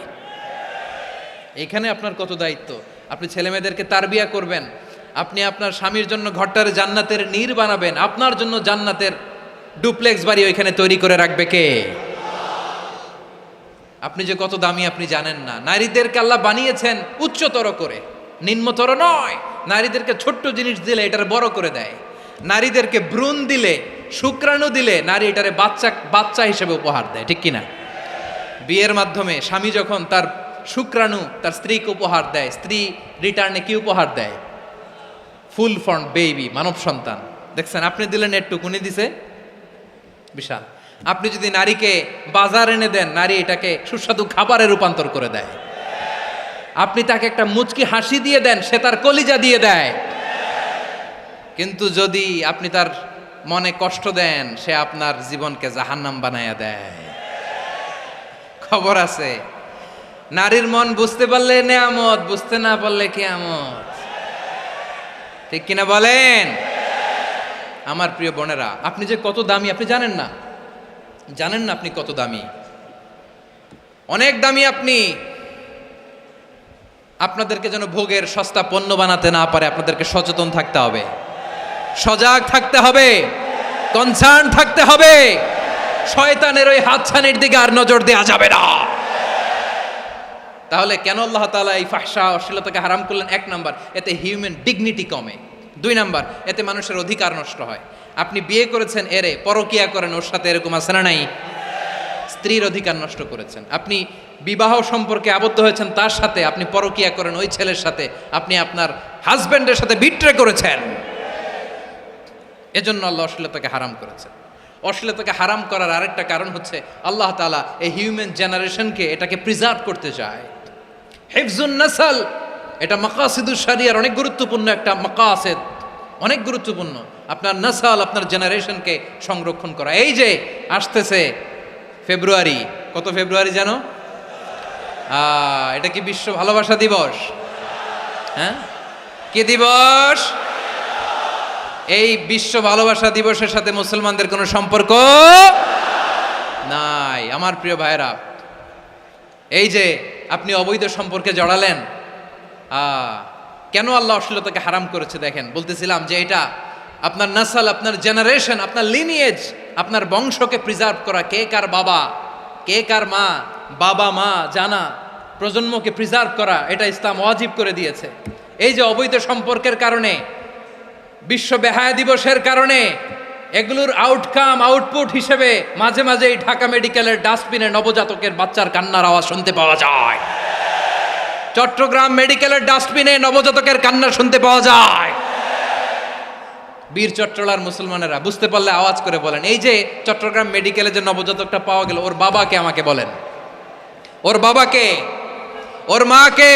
এখানে আপনার কত দায়িত্ব। আপনি ছেলেমেয়েদেরকে তারবিয়া করবেন। আপনি আপনার স্বামীর জন্য ঘরটার জান্নাতের নীর বানাবেন। আপনার জন্য জান্নাতের ডুপ্লেক্স বাড়ি ওইখানে তৈরি করে রাখবে কে? আপনি যে কত দামি আপনি জানেন না। নারীদেরকে আল্লাহ বানিয়েছেন উচ্চতর করে, নিম্নতর নয়। নারীদেরকে ছোট্ট জিনিস দিলে এটার বড় করে দেয়। নারীদেরকে ভ্রূণ দিলে, শুক্রাণু দিলে নারী এটারে বাচ্চা হিসেবে উপহার দেয়। ঠিক কিনা? বিয়ের মাধ্যমে স্বামী যখন তার শুক্রাণু তার স্ত্রীকে উপহার দেয়, স্ত্রী রিটার্নে কি উপহার দেয়? ফুল ফর্ম বেবি, মানব সন্তান। দেখছেন, আপনি দিলেন একটুকুনি, দিছে বিশাল। আপনি যদি নারীকে বাজার এনে দেন, নারী এটাকে সুস্বাদু খাবারে রূপান্তর করে দেয়। আপনি তাকে একটা মুচকি হাসি দিয়ে দেন, সে তার কলিজা দিয়ে দেয়। কিন্তু যদি আপনি তার মনে কষ্ট দেন, সে আপনার জীবনকে জাহান্নাম বানায়া দেয়। খবর আছে, নারীর মন বুঝতে পারলে নেয়ামত, বুঝতে না পারলে কিয়ামত। ঠিক কিনা বলেন? আমার প্রিয় বোনেরা, আপনি যে কত দামি আপনি জানেন না। জানেন না আপনি কত দামি, অনেক দামি আপনি। আপনাদেরকে যেন ভোগের সস্তা পণ্য বানাতে না পারে, আপনাদেরকে সচেতন থাকতে হবে, সজাগ থাকতে হবে, কনসার্ন থাকতে হবে। শয়তানের ওই হাতছানির দিকে আর নজর দেওয়া যাবে না। তাহলে কেন আল্লাহ তাআলা এই ফাহশা অশ্লীলতাকে হারাম করলেন? এক নাম্বার, এতে হিউম্যান ডিগনিটি কমে। দুই নাম্বার, এতে মানুষের অধিকার নষ্ট হয়। আপনি বিয়ে করেছেন, এরে পরকিয়া করেন, ওর সাথে এরকম আছে না নাই? স্ত্রীর অধিকার নষ্ট করেছেন। আপনি বিবাহ সম্পর্কে আবদ্ধ হয়েছেন, তার সাথে আপনি পরকিয়া করেন ওই ছেলের সাথে, আপনি আপনার হাজবেন্ডের সাথে বিট্রে করেছেন। এজন্য আল্লাহ অশ্লীলতাকে হারাম করেছেন। অশ্লীলতাকে হারাম করার আরেকটা কারণ হচ্ছে আল্লাহ তাআলা এই হিউম্যান জেনারেশনকে এটাকে প্রিজার্ভ করতে চায়। হিফজুন নাসল, এটা মাকাসিদুশ শরিয়ার অনেক গুরুত্বপূর্ণ একটা মাকাসিদ, অনেক গুরুত্বপূর্ণ। আপনার নাসল, আপনার জেনারেশনকে সংরক্ষণ করা। এই যে আসতেছে ফেব্রুয়ারি, কত ফেব্রুয়ারি জানো? এটা কি বিশ্ব ভালোবাসা দিবস? হ্যাঁ, কি দিবস? এই বিশ্ব ভালোবাসা দিবসের সাথে মুসলমানদের কোনো সম্পর্ক নাই। আমার প্রিয় ভাইরা, এই যে আপনি অবৈধ সম্পর্কে জড়ালেন, কেন আল্লাহ অশ্লীলতাকে হারাম করেছে দেখেন। বলতেছিলাম যে এটা আপনার নাসল, আপনার জেনারেশন, আপনার লিনিয়েজ, আপনার বংশকে প্রিজার্ভ করা। কে কার বাবা, কে কার মা, বাবা মা জানা, প্রজন্মকে প্রিজার্ভ করা, এটা ইসলাম ওয়াজিব করে দিয়েছে। এই যে অবৈধ সম্পর্কের কারণে, বিশ্ব বেহায়া দিবসের কারণে, এগুলোর আউটকাম, আউটপুট হিসেবে মাঝে মাঝে এই ঢাকা মেডিকেলের ডাস্টবিনে নবজাতকের বাচ্চার কান্নার আওয়াজ শুনতে পাওয়া যায়। চট্টগ্রাম মেডিকেলের ডাস্টবিনে নবজাতকের কান্না শুনতে পাওয়া যায়। বীর চট্টলার মুসলমানেরা বুঝতে পারলে আওয়াজ করে বলেন, এই যে চট্টগ্রাম মেডিকেলে যে নবজাতকটা পাওয়া গেল, ওর বাবাকে আমাকে বলেন, ওর বাবাকে, ওর মাকে,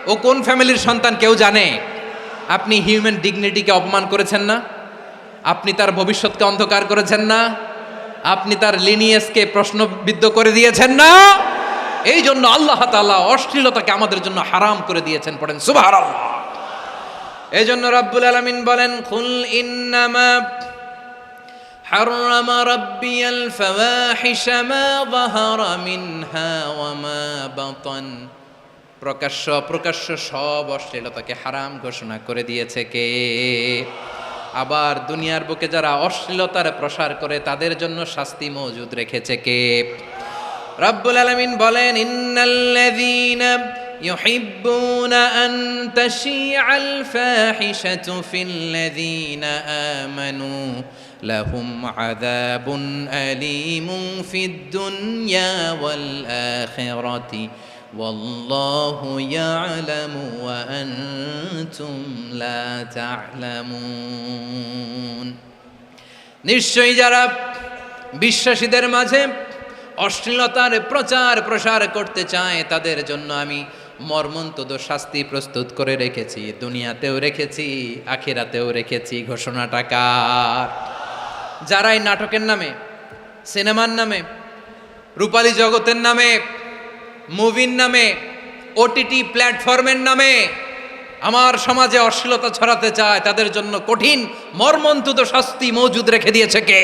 ও কোন ফ্যামিলির সন্তান কেউ জানে? আপনি হিউম্যান ডিগনিটিকে অপমান করেছেন না? আপনি তার ভবিষ্যৎকে অন্ধকার করেছেন না? আপনি তার লিনিয়েজকে প্রশ্নবিদ্ধ করে দিয়েছেন না? এই জন্য আল্লাহ তাআলা অশ্লীলতাকে আমাদের জন্য হারাম করে দিয়েছেন। পড়েন সুবহানাল্লাহ। এই জন্য রাব্বুল আলামিন বলেন, কুল ইন্নামা হাররামা রাব্বিয়াল ফাওয়াহিশা মা যাহারা মিনহা ওয়া মা বাতান। প্রকাশ্য অপ্রকাশ্য সব অশ্লীলতাকে হারাম ঘোষণা করে দিয়েছে কে? আবার দুনিয়ার বুকে যারা অশ্লীলতার প্রসার করে তাদের জন্য শাস্তি মজুদ রেখেছে কে? রব্বুল আলামিন বলেন, ইন্নাল্লাযীনা ইউহিব্বুনা আন তাশিআল ফাহিশাতু ফিল্লাযীনা আমানু লাহুম আযাবুন আলীমুন ফিদ দুনিয়া ওয়াল আখিরাতি ওয়াল্লাহু ইয়ালামু ওয়া আনতুম লা তা'লামুন। নিশ্চয়ই যারা বিশ্বাসীদের মাঝে অশ্লীলতার প্রচার প্রসার করতে চায় তাদের জন্য আমি মর্মন্তুদ শাস্তি প্রস্তুত করে রেখেছি, দুনিয়াতেও রেখেছি, আখিরাতেও রেখেছি। ঘোষণাটা কার? যারা এই নাটকের নামে, সিনেমার নামে, রূপালী জগতের নামে, মুভির নামে, ওটিটি প্ল্যাটফর্মের নামে আমার সমাজে অশ্লীলতা ছড়াতে চায় তাদের জন্য কঠিন মর্মন্তুদ শাস্তি মজুদ রেখে দিয়েছে কে?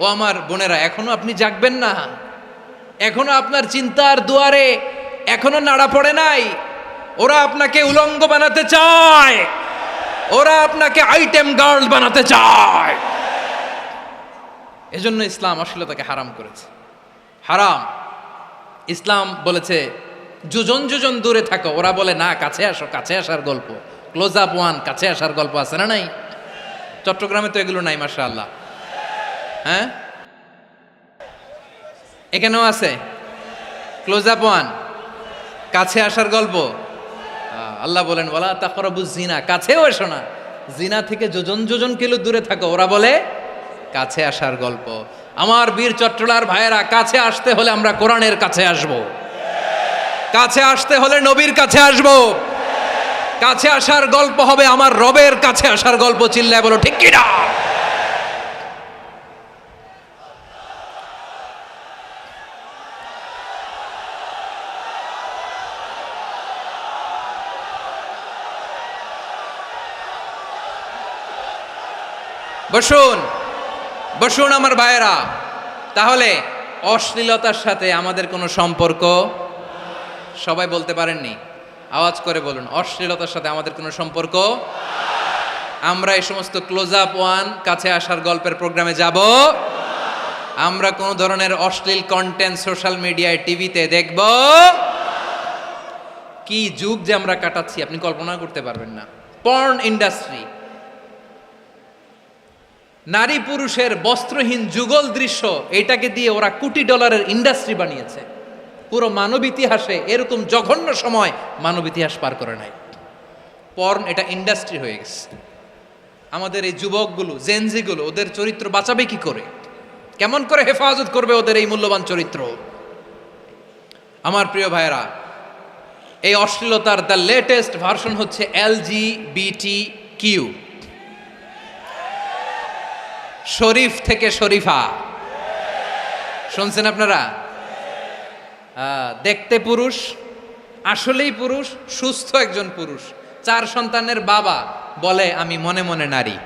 ও আমার বোনেরা, এখনো আপনি জাগবেন না? এখনো আপনার চিন্তার দুয়ারে এখনো নাড়া পড়ে নাই? ওরা আপনাকে উলঙ্গ বানাতে চায়, ওরা আপনাকে আইটেম গার্ল বানাতে চায়। এজন্য ইসলাম অশ্লীলতাকে হারাম করেছে। হারাম। ইসলাম বলেছে যোজন যোজন দূরে থাকো, ওরা বলে না কাছে আসো, কাছে আসার গল্প, ক্লোজ আপ ওয়ান, কাছে আসার গল্প আছে না নাই? চট্টগ্রামে তো এগুলো নাই মাশাআল্লাহ। হ্যাঁ, এখানেও আছে ক্লোজ আপ ওয়ান, কাছে আসার গল্প। আল্লাহ বলেন ওয়ালা তাকরাবুজ জিনা, কাছেও এসো না, জিনা থেকে যোজন যোজন কিলো দূরে থাকো, ওরা বলে কাছে আসার গল্প। আমার বীর চট্টলার ভাইয়েরা, কাছে আসতে হলে আমরা কোরআনের কাছে আসব, কাছে আসতে হলে নবীর কাছে আসব, কাছে আসার গল্প হবে আমার রবের কাছে আসার গল্প। চিল্লায় বলো ঠিক কিনা? বসুন বসুন আমার ভাইয়েরা। তাহলে অশ্লীলতার সাথে আমাদের কোনো সম্পর্ক, সবাই বলতে পারেননি, আওয়াজ করে বলুন, অশ্লীলতার সাথে আমাদের কোনো সম্পর্ক? আমরা এই সমস্ত ক্লোজ আপ ওয়ান, কাছে আসার গল্পের প্রোগ্রামে যাব? আমরা কোন ধরনের অশ্লীল কন্টেন্ট সোশ্যাল মিডিয়ায়, টিভিতে দেখব? কি যুগ যে আমরা কাটাচ্ছি আপনি কল্পনা করতে পারবেন না। পর্ন ইন্ডাস্ট্রি, নারী পুরুষের বস্ত্রহীন যুগল দৃশ্য, এটাকে দিয়ে ওরা কোটি ডলারের ইন্ডাস্ট্রি বানিয়েছে। পুরো মানব ইতিহাসে এরকম জঘন্য সময় মানব ইতিহাস পার করে নাই। পর্ন এটা ইন্ডাস্ট্রি হয়ে গেছে। আমাদের এই যুবকগুলো, জেনজিগুলো, ওদের চরিত্র বাঁচাবে কি করে? কেমন করে হেফাজত করবে ওদের এই মূল্যবান চরিত্র? আমার প্রিয় ভাইয়েরা, এই অশ্লীলতার দ্য লেটেস্ট ভার্সন হচ্ছে LGBTQ, শরীফ থেকে শরীফা। শুনছেন আপনারা? দেখতে পুরুষ, আসলেই পুরুষ, সুস্থ একজন পুরুষ, 4 সন্তানের বাবা, বলে আমি মনে মনে নারী।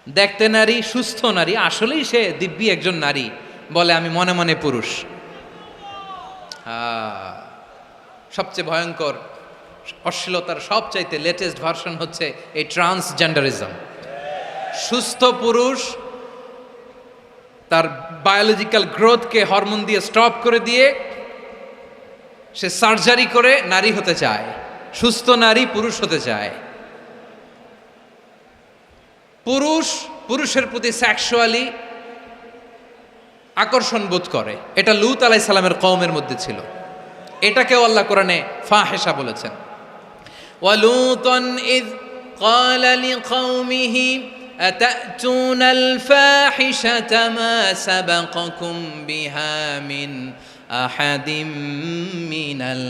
দেখতে নারী, সুস্থ নারী, আসলেই সে দিব্যি একজন নারী, বলে আমি মনে মনে পুরুষ। সবচেয়ে ভয়ঙ্কর অশ্লীলতার সবচাইতে লেটেস্ট ভার্সন হচ্ছে এই ট্রান্সজেন্ডারিজম। সুস্থ পুরুষ তার বায়োলজিক্যাল গ্রোথকে হরমোন দিয়ে স্টপ করে দিয়ে সে সার্জারি করে নারী হতে চায়, সুস্থ নারী পুরুষ হতে চায়। পুরুষ পুরুষের প্রতি সেক্সুয়ালি আকর্ষণ বোধ করে, এটা লূত আলাইহিস সালামের কওমের মধ্যে ছিল। এটাকেও আল্লাহ কোরআনে ফাহিশা বলেছেন। ওয়ালুতান ইয ক্বালা লিকওমিহি আতাতুনাল ফাহিশাতা মা সাবাকাকুম বিহা মিন আহাদিম মিনাল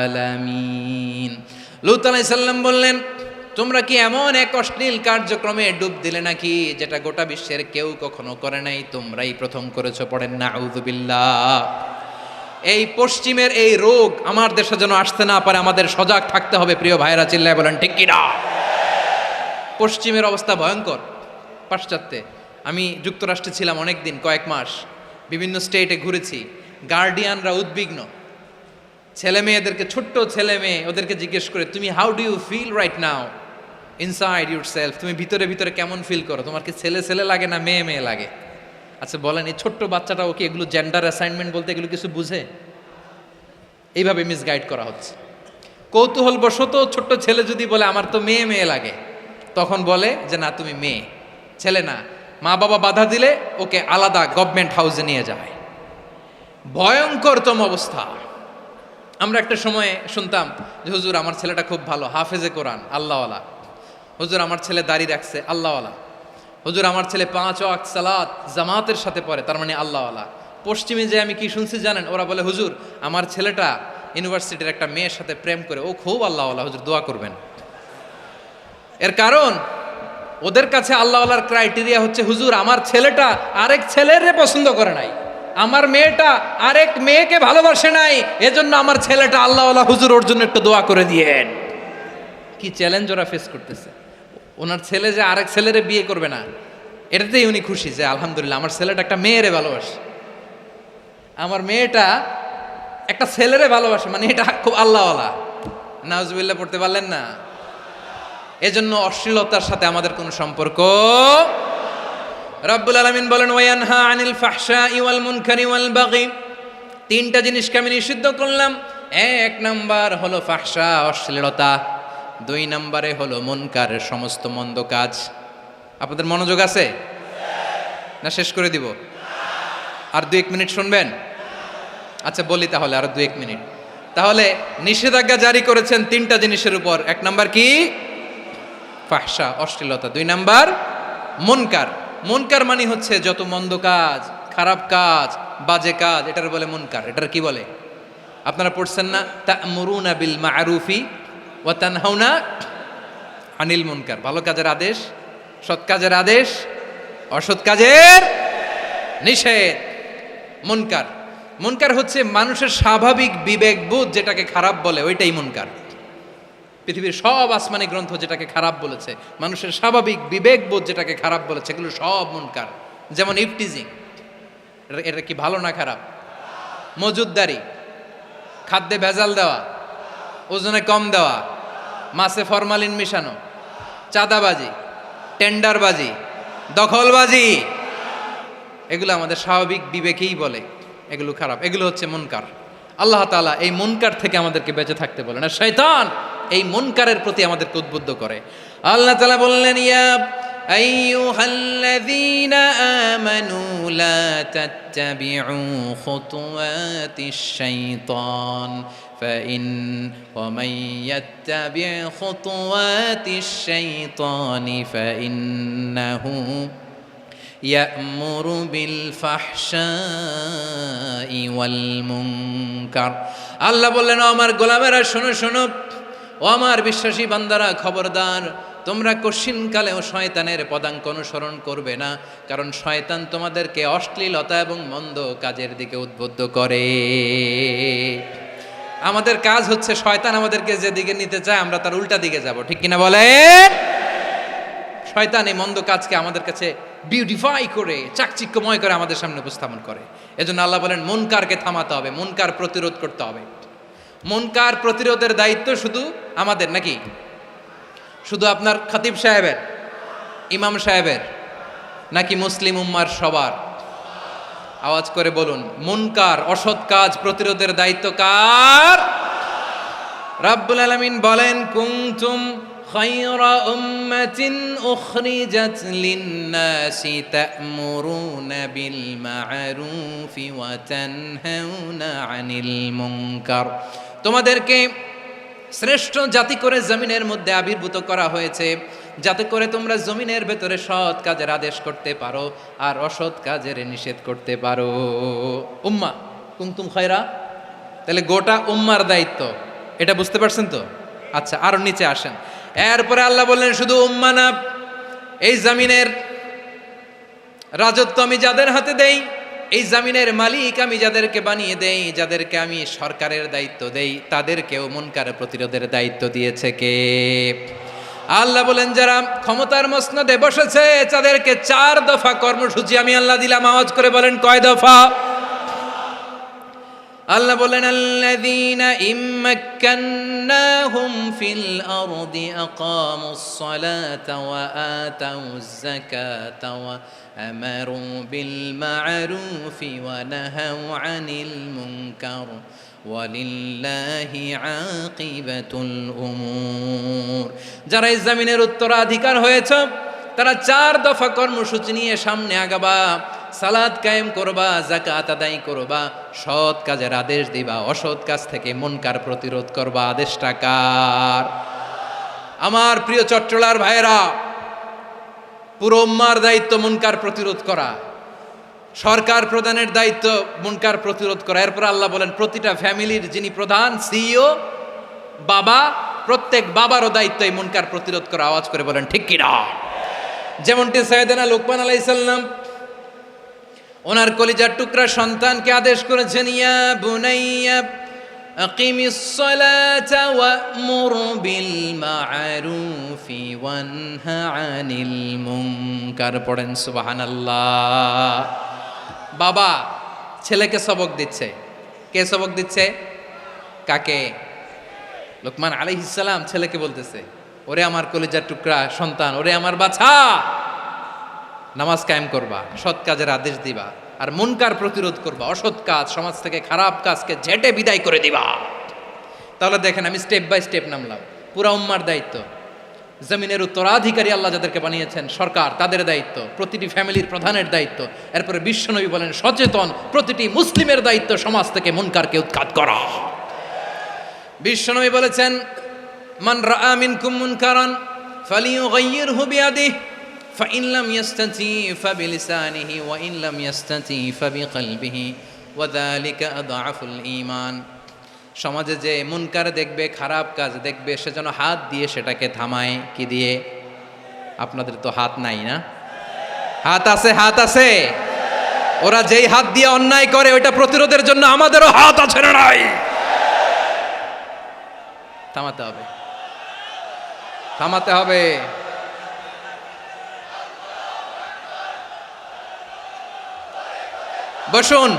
আলামিন। লূত আলাইহিস সালাম বললেন, তোমরা কি এমন এক অশ্লীল কার্যক্রমে ডুব দিলে নাকি যেটা গোটা বিশ্বের কেউ কখনো করে নাই, তোমরাই প্রথম করেছো? পড়েন নাউযুবিল্লাহ। এই পশ্চিমের এই রোগ আমার দেশে যেন আসতে না পারে, আমাদের সজাগ থাকতে হবে। প্রিয় ভাইরা, চিল্লায় বলেন ঠিক কিনা? পশ্চিমের অবস্থা ভয়ঙ্কর। পাশ্চাত্যে, আমি যুক্তরাষ্ট্রে ছিলাম অনেকদিন, কয়েক মাস, বিভিন্ন স্টেটে ঘুরেছি। গার্ডিয়ানরা উদ্বিগ্ন, ছেলে মেয়েদেরকে, ছোট্ট ছেলে মেয়ে, ওদেরকে জিজ্ঞেস করে, তুমি how do you feel right now inside yourself? তুমি ভিতরে ভিতরে কেমন ফিল করো? তোমার কি ছেলে ছেলে লাগে না মেয়ে মেয়ে লাগে? আচ্ছা বলেন, এই ছোট্ট বাচ্চাটাও কি এগুলো জেন্ডার অ্যাসাইনমেন্ট বলতে এগুলো কিছু বুঝে? এইভাবে মিসগাইড করা হচ্ছে। কৌতূহল বশত ছোট্ট ছেলে যদি বলে আমার তো মেয়ে মেয়ে লাগে, তখন বলে যে না তুমি মেয়ে, ছেলে না। মা বাবা বাধা দিলে ওকে আলাদা গভর্নমেন্ট হাউসে নিয়ে যায়। ভয়ঙ্করতম অবস্থা। আমরা একটা সময়ে শুনতাম যে হুজুর আমার ছেলেটা খুব ভালো, হাফেজে কোরআন, আল্লাহওয়ালা। হুজুর আমার ছেলে দাড়ি রাখছে, আল্লাহওয়ালা। হুজুর আমার ছেলে 5 ওয়াক্ত সালাত জামাতের সাথে পড়ে, তার মানে আল্লাহওয়ালা। পশ্চিমে যে আমি কি শুনছি জানেন? ওরা বলে হুজুর আমার ছেলেটা ইউনিভার্সিটির একটা মেয়ের সাথে প্রেম করে, ও খুব আল্লাহওয়ালা, হুজুর দোয়া করবেন। এর কারণ ওদের কাছে আল্লাহওয়ালার ক্রাইটেরিয়া হচ্ছে হুজুর আমার ছেলেটা আরেক ছেলের পছন্দ করে নাই, আমার মেয়েটা আরেক মেয়েকে ভালোবাসে নাই, এজন্য আমার ছেলেটা আল্লাহওয়ালা, হুজুর ওর জন্য একটু দোয়া করে দিয়েন। কি চ্যালেঞ্জ ওরা ফেস করতেছে। ওনার ছেলে যে আরেক ছেলেরে বিয়ে করবে না, এটাতেই উনি খুশি যে আলহামদুলিল্লাহ আমার ছেলেটা একটা মেয়েরে ভালোবাসে, আমার মেয়েটা একটা ছেলেরে ভালোবাসে, মানে এটা খুব আল্লাহওয়ালা। নাউজুবিল্লাহ পড়তে পারলেন না? এজন্য অশ্লীলতার সাথে আমাদের কোনো সম্পর্ক। রব্বুল আলামিন বলেন ওয়ায়ানহা আনিল ফাহশাই ওয়াল মুনকারি ওয়াল বাগি, 3টা জিনিসকে আমি নিষিদ্ধ করলাম। 1 নাম্বার হলো ফাহশা, অশ্লীলতা। 2 নম্বরে হলো মুনকারের সমস্ত মন্দ কাজ। আপনাদের মনোযোগ আছে না? শেষ করে দিব? আর 2-1 মিনিট শুনবেন? আচ্ছা বলি তাহলে, আর 2-1 মিনিট। তাহলে নিষেধাজ্ঞা জারি করেছেন 3টা জিনিসের উপর। 1 নাম্বার কি? ফাহশা, অশ্লীলতা। 2 নাম্বার মুনকার। মুনকার মানে হচ্ছে যত মন্দ কাজ, খারাপ কাজ, বাজে কাজ, এটার বলে মুনকার। এটার কি বলে? আপনারা পড়ছেন না তা'মুরুনা বিল মা'রুফি ওয়া তানহাউনা আনিল মুনকার। ভালো কাজের আদেশ, সৎ কাজের আদেশ, অসৎ কাজের নিষেধ। মুনকার, মুনকার হচ্ছে মানুষের স্বাভাবিক বিবেকবোধ যেটাকে খারাপ বলে, ওইটাই মুনকার। পৃথিবীর সব আসমানি গ্রন্থ যেটাকে খারাপ বলেছে, মানুষের স্বাভাবিক বিবেকবোধ যেটাকে খারাপ বলেছে, এগুলো সব মুনকার। যেমন ইফটিজিং, এটা কি ভালো না খারাপ? মজুদদারি, খাদ্যে ভেজাল দেওয়া, ওজনে কম দেওয়া, মাছে ফরমালিন মিশানো, চাঁদাবাজি, টেন্ডারবাজি, দখলবাজি, এগুলো আমাদের স্বাভাবিক বিবেকেই বলে এগুলো খারাপ, এগুলো হচ্ছে মুনকার। আল্লাহ তাআলা এই মুনকার থেকে আমাদেরকে বেঁচে থাকতে বলেন, আর শয়তান এই মুনকারের প্রতি আমাদেরকে উদ্বুদ্ধ করে। আল্লাহ তাআলা বললেন, ইয়া আইয়ুহাল্লাযীনা আমানু লা তাত্তাবিউ খুতুওয়াতিশ শাইতান ফাইন ওয়া মান ইয়াত্তাবি' খুতুওয়াতিশ শাইতানি ফাইন্নাহু ইয়া'মুরু বিল ফাহশাই ওয়াল মুনকার। আল্লাহ বললেন, ও আমার গোলামেরা শোনো শোনো, ও আমার বিশ্বাসী বান্দারা খবরদার, তোমরা কশিনকালেও শয়তানের পদাঙ্ক অনুসরণ করবে না, কারণ শয়তান তোমাদেরকে অশ্লীলতা এবং মন্দ কাজের দিকে উদ্বুদ্ধ করে। আমাদের কাজ হচ্ছে শয়তান আমাদেরকে যেদিকে নিতে চায় আমরা তার উল্টা দিকে যাব, ঠিক কিনা বলেন? শয়তান এই মন্দ কাজকে আমাদের কাছে বিউটিফাই করে চাকচিক্যময় করে আমাদের সামনে উপস্থাপন করে। এজন্য আল্লাহ বলেন মুনকারকে থামাতে হবে, মুনকার প্রতিরোধ করতে হবে। মুনকার প্রতিরোধের দায়িত্ব শুধু আমাদের নাকি? শুধু আপনার খতিব সাহেবের, ইমাম সাহেবের, নাকি মুসলিম উম্মার সবার? আওয়াজ করে বলুন, মুনকার অসৎ কাজ প্রতিরোধের দায়িত্ব কার? রাব্বুল আলামিন বলেন, কুনতুম খায়রা উম্মাতিন উখরিজাত লিন-নাসি তা'মুরুনা বিল মা'রুফি ওয়া তানহাউনা আনিল মুনকার। তোমাদেরকে শ্রেষ্ঠ জাতি করে জমিনের মধ্যে আবির্ভূত করা হয়েছে, যাতে করে তোমরা জমিনের ভেতরে সৎ কাজের আদেশ করতে পারো আর অসৎ কাজের নিষেধ করতে পারো। উম্মা কুনতুম খায়রা, তাহলে গোটা উম্মার দায়িত্ব, এটা বুঝতে পারছেন তো? আচ্ছা, আরো নিচে আসেন। এরপরে আল্লাহ বললেন, শুধু উম্মা না, এই জমিনের রাজত্ব আমি যাদের হাতে দেই, এই জমিনের মালিক আমি যাদেরকে বানিয়ে দেই, যাদেরকে আমি সরকারের দায়িত্ব দেই, তাদেরকেও মুনকার প্রতিরোধের দায়িত্ব দিয়েছে কে? আল্লাহ বলেন, যারা ক্ষমতার মসনদে বসেছে তাদেরকে 4 দফা কর্মসূচি আমি আল্লাহ দিলাম। আওয়াজ করে বলেন, কয় দফা? আল্লাহ বলেন, আল্লাযীনা ইম্মাক্কান্নাহুম ফিল আরদি আকামুস সালাতা ওয়া আতাউয যাকাতা ওয়া আমারু বিল মা'রুফি ওয়া নাহাউ আনিল মুনকার ওয়ালিল্লাহি আকিবাতুল উমুর। যারা এই জমিনের উত্তরাধিকার হয়েছে তারা 4 দফা কর্মসূচি নিয়ে সামনে আগাবা। সালাত কায়েম করবা, যাকাত আদায় করবা, সৎ কাজের আদেশ দিবা, অসৎ কাজ থেকে মুনকার প্রতিরোধ করবা। আদেশটা কার? আমার প্রিয় চট্টলার ভাইয়েরা, পুরো উম্মার দায়িত্ব মুনকার প্রতিরোধ করা, সরকার প্রধানের দায়িত্ব মুনকার প্রতিরোধ করা। এরপর আল্লাহ বলেন, প্রতিটা ফ্যামিলির যিনি প্রধান সিইও বাবা, প্রত্যেক বাবারও দায়িত্ব এই মুনকার প্রতিরোধ করা। আওয়াজ করে বলেন ঠিক কিনা? যেমনটি সাইয়েদনা লুকমান আলাইহিস সালাম ওনার কলিজার টুকরা সন্তানকে আদেশ করেছেন, ইয়া বুনাইয়া আকিমিস সালাতা ওয়া'মুর বিল মা'রুফি ওয়ানহা আনিল মুনকার। পড়েন সুবহানাল্লাহ। বাবা ছেলেকে সবক দিচ্ছে। কে সবক দিচ্ছে? কাকে? লুকমান আলাইহিস সালাম ছেলেকে বলতেছে, ওরে আমার কলিজার টুকরা সন্তান, ওরে আমার বাছা, নামাজ কায়েম করবা, সৎ কাজের আদেশ দিবা, আর মুনকার প্রতিরোধ করবা, অসৎ কাজ, সমাজ থেকে খারাপ কাজকে ঝেঁটে বিদায় করে দিবা। তাহলে দেখেন, আমি স্টেপ বাই স্টেপ নামলাম। পুরা উম্মার দায়িত্ব, জমিনের উত্তরাধিকারী আল্লাহ যাদেরকে বানিয়েছেন সরকার, তাদের দায়িত্ব, প্রতিটি ফ্যামিলির প্রধানের দায়িত্ব। এরপরে বিশ্বনবী বলেন, সচেতন প্রতিটি মুসলিমের দায়িত্ব সমাজ থেকে মুনকারকে উৎখাত করা। বিশ্বনবী বলেছেন, মান রাআ মিনকুম মুনকারান ফালিয়ুগাইয়িরহু বিয়াদিহি ফাইন লাম ইয়াস্তাতি ফাবিলিসানিহি ওয়া ইন লাম ইয়াস্তাতি ফাবিকলবিহি ওয়া যালিকা আযআফুল ঈমান। সমাজে যে মুনকার দেখবে, খারাপ কাজ দেখবে, সে যেন হাত দিয়ে সেটাকে থামায়। কি দিয়ে? আপনাদের তো হাত নাই না? হাত আছে, হাত আছে। ওরা যেই হাত দিয়ে অন্যায় করে ওইটা প্রতিরোধের জন্য আমাদেরও হাত আছে না নাই? থামাতে হবে, থামাতে হবে। বসুন,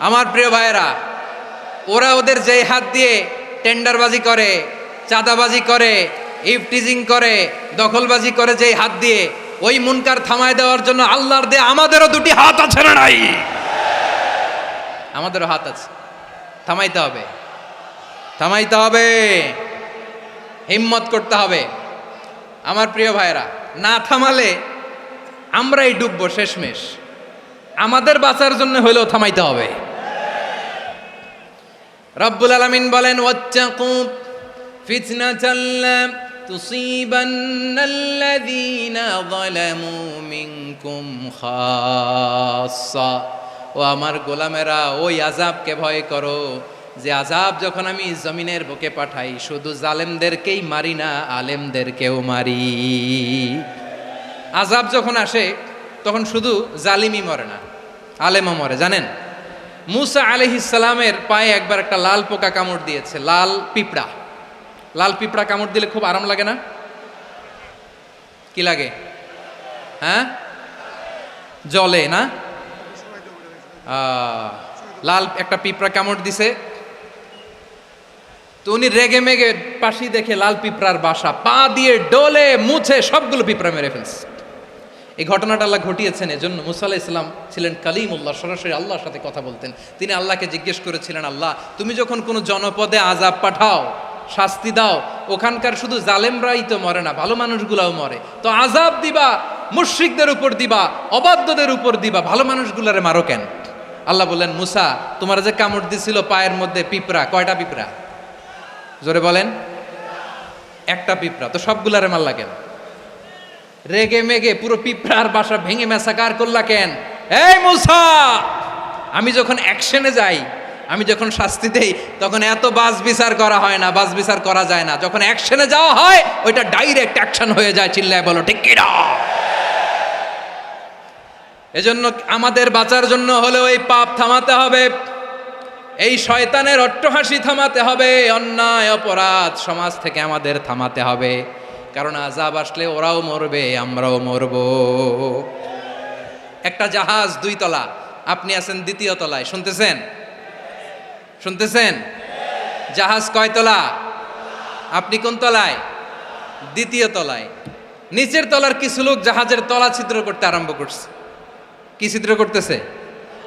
আমার প্রিয় ভাইয়েরা, ওরা ওদের যেই হাত দিয়ে টেন্ডারবাজি করে, চাঁদাবাজি করে, ইফটিজিং করে, দখলবাজি করে যেই হাত দিয়ে, ওই মুনকার থামায় দেওয়ার জন্য আল্লাহর দিয়ে আমাদেরও দুটি হাত আছে না নাই? আমাদেরও হাত আছে, থামাইতে হবে, থামাইতে হবে, হিম্মত করতে হবে। আমার প্রিয় ভাইয়েরা, না থামালে আমরাই ডুববো শেষমেশ। আমাদের বাঁচার জন্য হলেও থামাইতে হবে। রব্বুল আলামিন বলেন, ওয়াত্তাকু ফিতনাতাল লা তুসিবান্নাল্লাযীনা যালামু মিনকুম খাসসা। ও আমার গোলামেরা, ওই আযাবকে ভয় করো যে আযাব যখন আমি জমিনের বুকে পাঠাই, শুধু জালেমদেরকেই মারি না, আলেমদেরকেও মারি। আযাব যখন আসে তখন শুধু জালিমই মরে না, আলেমও মরে। জানেন, মুসা আলাইহিস সালামের পায়ে একবার একটা লাল পোকা কামড় দিয়েছে, লাল পিঁপড়া। লাল পিঁপড়া কামড় দিলে খুব আরাম লাগে না? কি লাগে? হ্যাঁ, জলে না? লাল একটা পিঁপড়া কামড় দিছে, তো উনি রেগে মেগে পাশি দেখে লাল পিঁপড়ার বাসা, পা দিয়ে ডলে মুছে সবগুলো পিঁপড়া মেরে ফেলছে। এই ঘটনাটা আল্লাহ ঘটিয়েছেন এজন্য। মুসা আলাইহিস সালাম ছিলেন কালিমুল্লাহ, সরাসরি আল্লাহর সাথে কথা বলতেন। তিনি আল্লাহকে জিজ্ঞেস করেছিলেন, আল্লাহ তুমি যখন কোনো জনপদে আযাব পাঠাও, শাস্তি দাও, ওখানকার শুধু জালেমরাই তো মরে না, ভালো মানুষগুলাও মরে, তো আযাব দিবা মুশরিকদের উপর দিবা, অবাধ্যদের উপর দিবা, ভালো মানুষগুলারে মারো কেন? আল্লাহ বললেন, মুসা তোমার যে কামড় দিছিল পায়ের মধ্যে পিঁপড়া, কয়টা পিঁপড়া? জোরে বলেন। একটা পিঁপড়া, তো সবগুলারে মারলা কেন? রেগে মেগে পুরো পিঁপড়ার বাসা ভেঙে ম্যাসাকার করলা কেন? এই মুসা, আমি যখন অ্যাকশনে যাই, আমি যখন শাস্তি দেই, তখন এত বাস বিচার করা হয় না, বাস বিচার করা যায় না। যখন অ্যাকশনে যাওয়া হয়, ওইটা ডাইরেক্ট অ্যাকশন হয়ে যায়। চিল্লায় বলো ঠিক কিনা? এজন্য আমাদের বাঁচার জন্য হলেও এই পাপ থামাতে হবে, এই শয়তানের অট্টহাসি থামাতে হবে, অন্যায় অপরাধ সমাজ থেকে আমাদের থামাতে হবে। কারণ আযাব আসলে ওরাও মরবে, আমরাও মরব। একটা জাহাজ 2 তলা, আপনি আছেন 2য় তলায়, শুনতেছেন? শুনতেছেন? জাহাজ কয় তলা? আপনি কোন তলায়? 2য় তলায়। নিচের তলার কিছু লোক জাহাজের তলা ছিদ্র করতে আরম্ভ করছে। কি ছিদ্র করতেছে?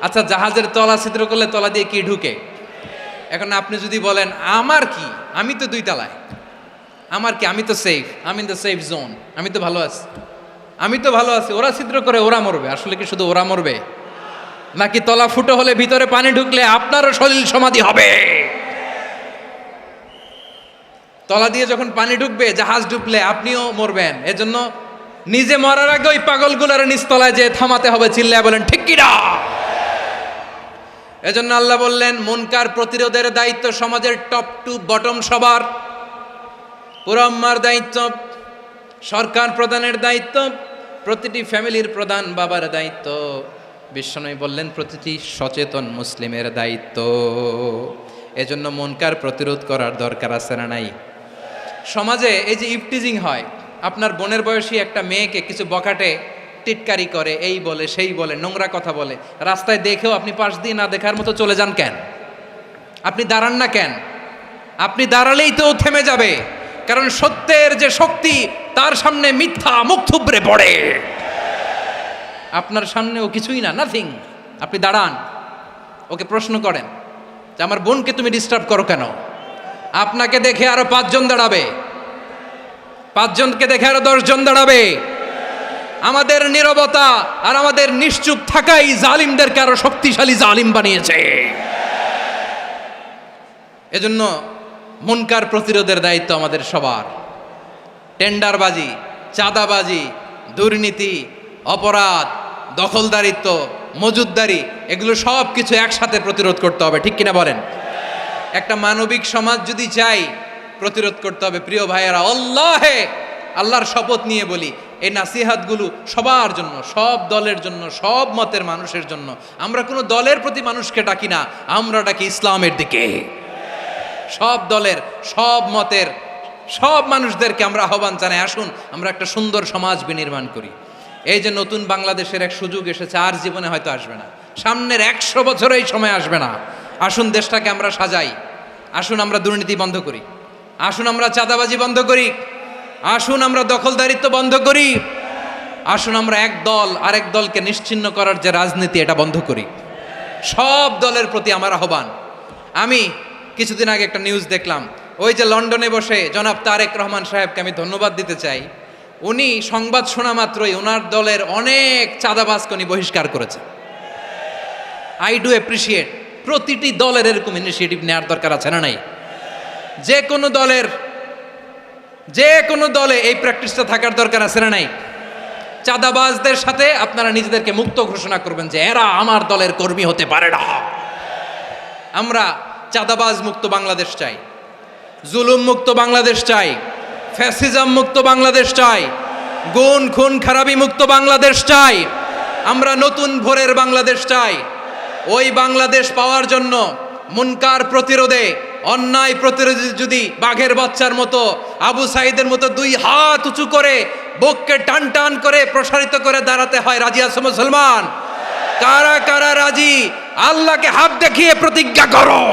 আচ্ছা, জাহাজের তলা ছিদ্র করলে তলা দিয়ে কি ঢুকে? এখন আপনি যদি বলেন আমার কি, আমি তো 2 তলায়, আমার কি, আমি তো সেফ, আমি ইন দ্য সেফ জোন, আমি তো ভালো আছি, আমি তো ভালো আছি, ওরা ছিদ্র করে ওরা মরবে। আসলে কি শুধু ওরা মরবে? নাকি তলা ফুটো হলে ভিতরে পানি ঢুকলে আপনারও সলিল সমাধি হবে? তলা দিয়ে যখন পানি ঢুকবে, জাহাজ ডুবলে আপনিও মরবেন। এজন্য নিজে মরার আগে ওই পাগলগুলোর নিচতলায় যে থামাতে হবে। চিল্লায় বলেন ঠিক কিনা? এজন্য আল্লাহ বললেন, মুনকার প্রতিরোধের দায়িত্ব সমাজের টপ টু বটম সবার। পুরো আম্মার দায়িত্ব, সরকার প্রধানের দায়িত্ব, প্রতিটি ফ্যামিলির প্রধান বাবার দায়িত্ব, বিশ্বনবী বললেন প্রতিটি সচেতন মুসলিমের দায়িত্ব। এজন্য মুনকার প্রতিরোধ করার দরকার আছে না নাই? সমাজে এই যে ইফটিজিং হয়, আপনার বোনের বয়সী একটা মেয়েকে কিছু বখাটে টিটকারি করে, এই বলে সেই বলে, নোংরা কথা বলে, রাস্তায় দেখেও আপনি পাশ দিয়ে না দেখার মতো চলে যান কেন? আপনি দাঁড়ান না কেন? আপনি দাঁড়ালেই তো থেমে যাবে, কারণ সত্যের যে শক্তি, তার সামনে মিথ্যা মুখ থুবড়ে পড়ে। আপনার সামনে ও কিছুই না, নাথিং। আপনি দাঁড়ান, ওকে প্রশ্ন করেন যে আমার বোনকে তুমি ডিস্টার্ব করো কেন? আপনাকে দেখে আরো 5 জন দাঁড়াবে, 5 জনকে দেখে আরো 10 জন দাঁড়াবে। আমাদের নীরবতা আর আমাদের নিশ্চুপ থাকাই জালিমদেরকে আরো শক্তিশালী জালিম বানিয়েছে। এজন্য মুনকার প্রতিরোধের দায়িত্ব আমাদের সবার। টেন্ডারবাজি, চাঁদাবাজি, দুর্নীতি, অপরাধ, দখলদারিত্ব, মজুদদারি, এগুলো সব কিছু একসাথে প্রতিরোধ করতে হবে। ঠিক কিনা বলেন? একটা মানবিক সমাজ যদি চাই, প্রতিরোধ করতে হবে। প্রিয় ভাইয়েরা, আল্লাহর শপথ নিয়ে বলি, এই নাসিহাতগুলো সবার জন্য, সব দলের জন্য, সব মতের মানুষের জন্য। আমরা কোনো দলের প্রতি মানুষকে ডাকি না, আমরা ডাকি ইসলামের দিকে। সব দলের, সব মতের, সব মানুষদেরকে আমরা আহ্বান জানাই, আসুন আমরা একটা সুন্দর সমাজ বিনির্মাণ করি। এই যে নতুন বাংলাদেশের এক সুযোগ এসেছে, আর জীবনে হয়তো আসবে না। সামনের 100 বছর এই সময় আসবে না। আসুন দেশটাকে আমরা সাজাই, আসুন আমরা দুর্নীতি বন্ধ করি, আসুন আমরা চাঁদাবাজি বন্ধ করি, আসুন আমরা দখলদারিত্ব বন্ধ করি, আসুন আমরা এক দল আরেক দলকে নিশ্চিহ্ন করার যে রাজনীতি এটা বন্ধ করি। সব দলের প্রতি আমার আহ্বান। আমি কিছুদিন আগে একটা নিউজ দেখলাম, ওই যে লন্ডনে বসে জনাব তারেক রহমান সাহেবকে আমি ধন্যবাদ দিতে চাই, উনি সংবাদ শোনা মাত্রই ওনার দলের অনেক চাঁদাবাজকে উনি বহিষ্কার করেছে। I do appreciate. প্রতিটি দলের এরকম ইনিশিয়েটিভ নেওয়ার দরকার আছে না নাই? যে কোনো দলে এই প্র্যাকটিসটা থাকার দরকার আছে না নাই? চাঁদাবাজদের সাথে আপনারা নিজেদেরকে মুক্ত ঘোষণা করবেন যে এরা আমার দলের কর্মী হতে পারে না। আমরা চাঁদাবাজ মুক্ত বাংলাদেশ চাই, জুলুম মুক্ত বাংলাদেশ চাই, ফ্যাসিজম মুক্ত বাংলাদেশ চাই, গুণ খুন খারাপি মুক্ত বাংলাদেশ চাই। আমরা নতুন ভোরের বাংলাদেশ চাই। ওই বাংলাদেশ পাওয়ার জন্য মুনকার প্রতিরোধে, অন্যায় প্রতিরোধে যদি বাঘের বাচ্চার মতো, আবু সাঈদের মতো 2 হাত উঁচু করে বুককে টান টান করে প্রসারিত করে দাঁড়াতে হয়, রাজি আছো মুসলমান? কারা কারা রাজি? আল্লাহকে হাত দেখিয়ে প্রতিজ্ঞা করো।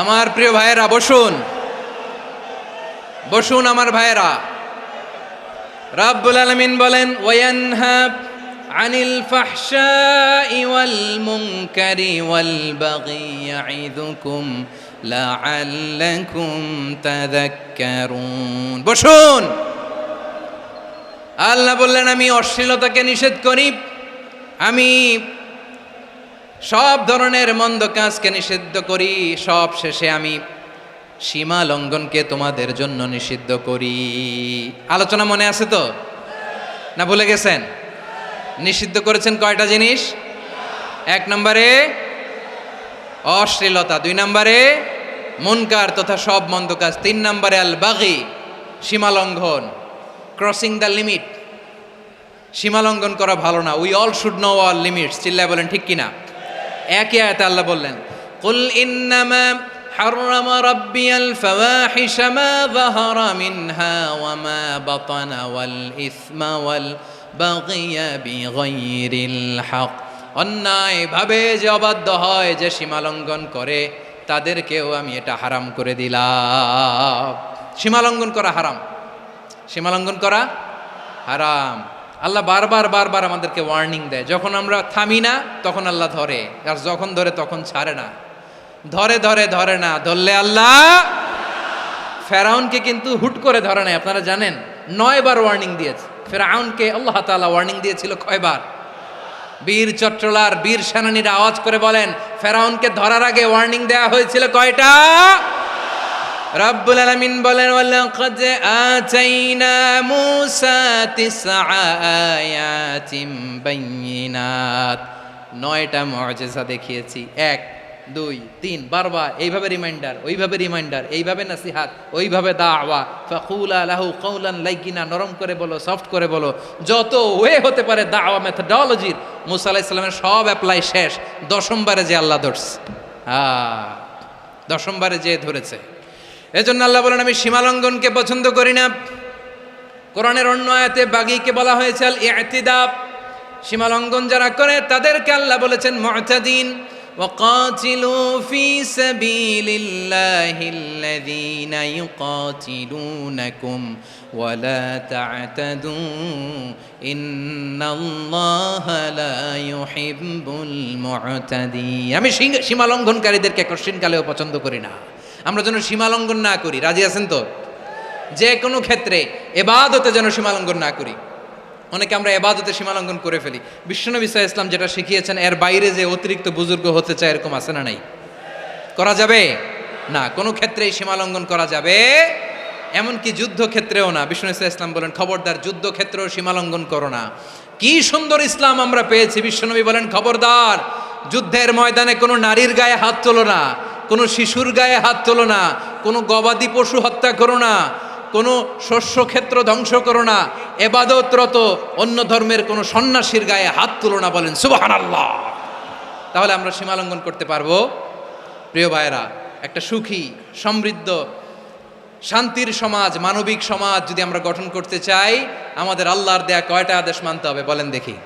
আমার প্রিয় ভাইয়েরা, বসুন বসুন আমার ভাইয়েরা। রাব্বুল আলামিন বলেন, ওয়ায়ানহা আনিল ফাহশাই ওয়াল মুনকারি ওয়াল বাগি ইয়াইযুকুম লাআল্লাকুম তাযাক্কারুন। বসুন। আল্লাহ বললেন, আমি অশ্লীলতাকে নিষেধ করি, আমি সব ধরনের মন্দ কাজকে নিষিদ্ধ করি, সব শেষে আমি সীমা লঙ্ঘনকে তোমাদের জন্য নিষিদ্ধ করি। আলোচনা মনে আছে তো? না ভুলে গেছেন? নিষিদ্ধ করেছেন কয়টা জিনিস? 1 নম্বরে অশ্লীলতা, 2 নম্বরে মুনকার তথা সব মন্দ কাজ, 3 নম্বরে আল বাগি, সীমা লঙ্ঘন, ক্রসিং দ্য লিমিট। সীমা লঙ্ঘন করা ভালো না। We all should know our limits. চিল্লায় বলেন ঠিক কিনা? একই আয়াতে আল্লাহ বললেন, কুল ইন্নামা হাররামা রাব্বিয়াল ফাওয়াহিশা মা যাহারা মিনহা ওয়া মা বাতানা ওয়াল ইসমা ওয়াল বাগিয়া বিগাইরিল হক। অন্যায় ভাবে যে অবাধ্য হয়, যে সীমা লঙ্ঘন করে, তাদেরকেও আমি এটা হারাম করে দিলাম। সীমা লঙ্ঘন করা হারাম, সীমা লঙ্ঘন করা হারাম। আল্লাহ বারবার আমাদেরকে ওয়ার্নিং দেয়। যখন আমরা থামি না তখন আল্লাহ ধরে, আর যখন ধরে তখন ছাড়ে না। ধরে না, ধরলে আল্লাহ। ফেরাউনকে কিন্তু হুট করে ধরে নাই, আপনারা জানেন 9 বার ওয়ার্নিং দিয়েছে। ফেরাউনকে আল্লাহ তাআলা ওয়ার্নিং দিয়েছিল কয়বার? বীর চট্টলার বীর সেনানীরা আওয়াজ করে বলেন, ফেরাউনকে ধরার আগে ওয়ার্নিং দেওয়া হয়েছিল কয়টা? রাব্বুল আলামিন বলেন, ওয়ালাকাদ আতাইনা মূসা 9 আয়াতিন বাইয়িনাত। 9টা মুআজিজা দেখিয়েছি। 1 2 3 বারবার এইভাবে রিমাইন্ডার, ওইভাবে রিমাইন্ডার, এইভাবে নসিহাত, ওইভাবে দাওয়া। ফাকুলা লাহু কাওলান লাইয়িনা, নরম করে বলো, সফট করে বলো, যত ওয়ে হতে পারে দাওয়া মেথোডোলজির। মূসা আলাইহিস সালামের সব অ্যাপ্লাই শেষ। 10ম বারে যে আল্লাহ ধরছে, 10ম বারে যে ধরেছে। এজন্য আল্লাহ বলেন, আমি সীমালঙ্ঘনকে পছন্দ করি না। কোরআনের অন্য আয়াতে বাগীকে বলা হয়েছে আল ইতিদা। সীমালঙ্ঘন যারা করে তাদেরকে আল্লাহ বলেছেন মুতাদিন। ওয়াকাতিলু ফি সাবিলিল্লাহিল্লাযীনা ইউকাতিলুনাকুম ওয়ালা তা'তাদু ইন্নাল্লাহা লা ইউহিব্বুল মুতাদিন। আমি সীমালঙ্ঘনকারীদেরকে কোশ্চিনকালেও পছন্দ করি না। আমরা যেন সীমালঙ্ঘন না করি। রাজি আছেন তো? যে কোনো ক্ষেত্রে ইবাদতে যেন সীমালঙ্ঘন না করি। অনেকে আমরা ইবাদতে সীমালঙ্ঘন করে ফেলি। বিশ্বনবী সাল্লাল্লাহু আলাইহি ওয়াসাল্লাম যেটা শিখিয়েছেন, এর বাইরে যে অতিরিক্ত বুজুর্গ হতে চায়, এরকম আছে না নাই? করা যাবে না, কোনো ক্ষেত্রেই সীমালঙ্ঘন করা যাবে, এমনকি যুদ্ধক্ষেত্রেও না। বিশ্বনবী সাল্লাল্লাহু আলাইহি ওয়াসাল্লাম বলেন, খবরদার যুদ্ধক্ষেত্রেও সীমালঙ্ঘন করো না। কি সুন্দর ইসলাম আমরা পেয়েছি। বিশ্বনবী বলেন, খবরদার যুদ্ধের ময়দানে কোনো নারীর গায়ে হাত তোলো না, কোনো শিশুর গায়ে হাত তোলো না, কোনো গবাদি পশু হত্যা করো না, কোনো শস্য ক্ষেত্র ধ্বংস করো না, ইবাদতরত অন্য ধর্মের কোনো সন্ন্যাসীর গায়ে হাত তুলো না। বলেন সুবহানাল্লাহ। তাহলে আমরা সীমালঙ্ঘন করতে পারবো? প্রিয় ভাইয়েরা, একটা সুখী, সমৃদ্ধ, শান্তির সমাজ, মানবিক সমাজ যদি আমরা গঠন করতে চাই, আমাদের আল্লাহর দেয়া কয়টা আদেশ মানতে হবে বলেন দেখি?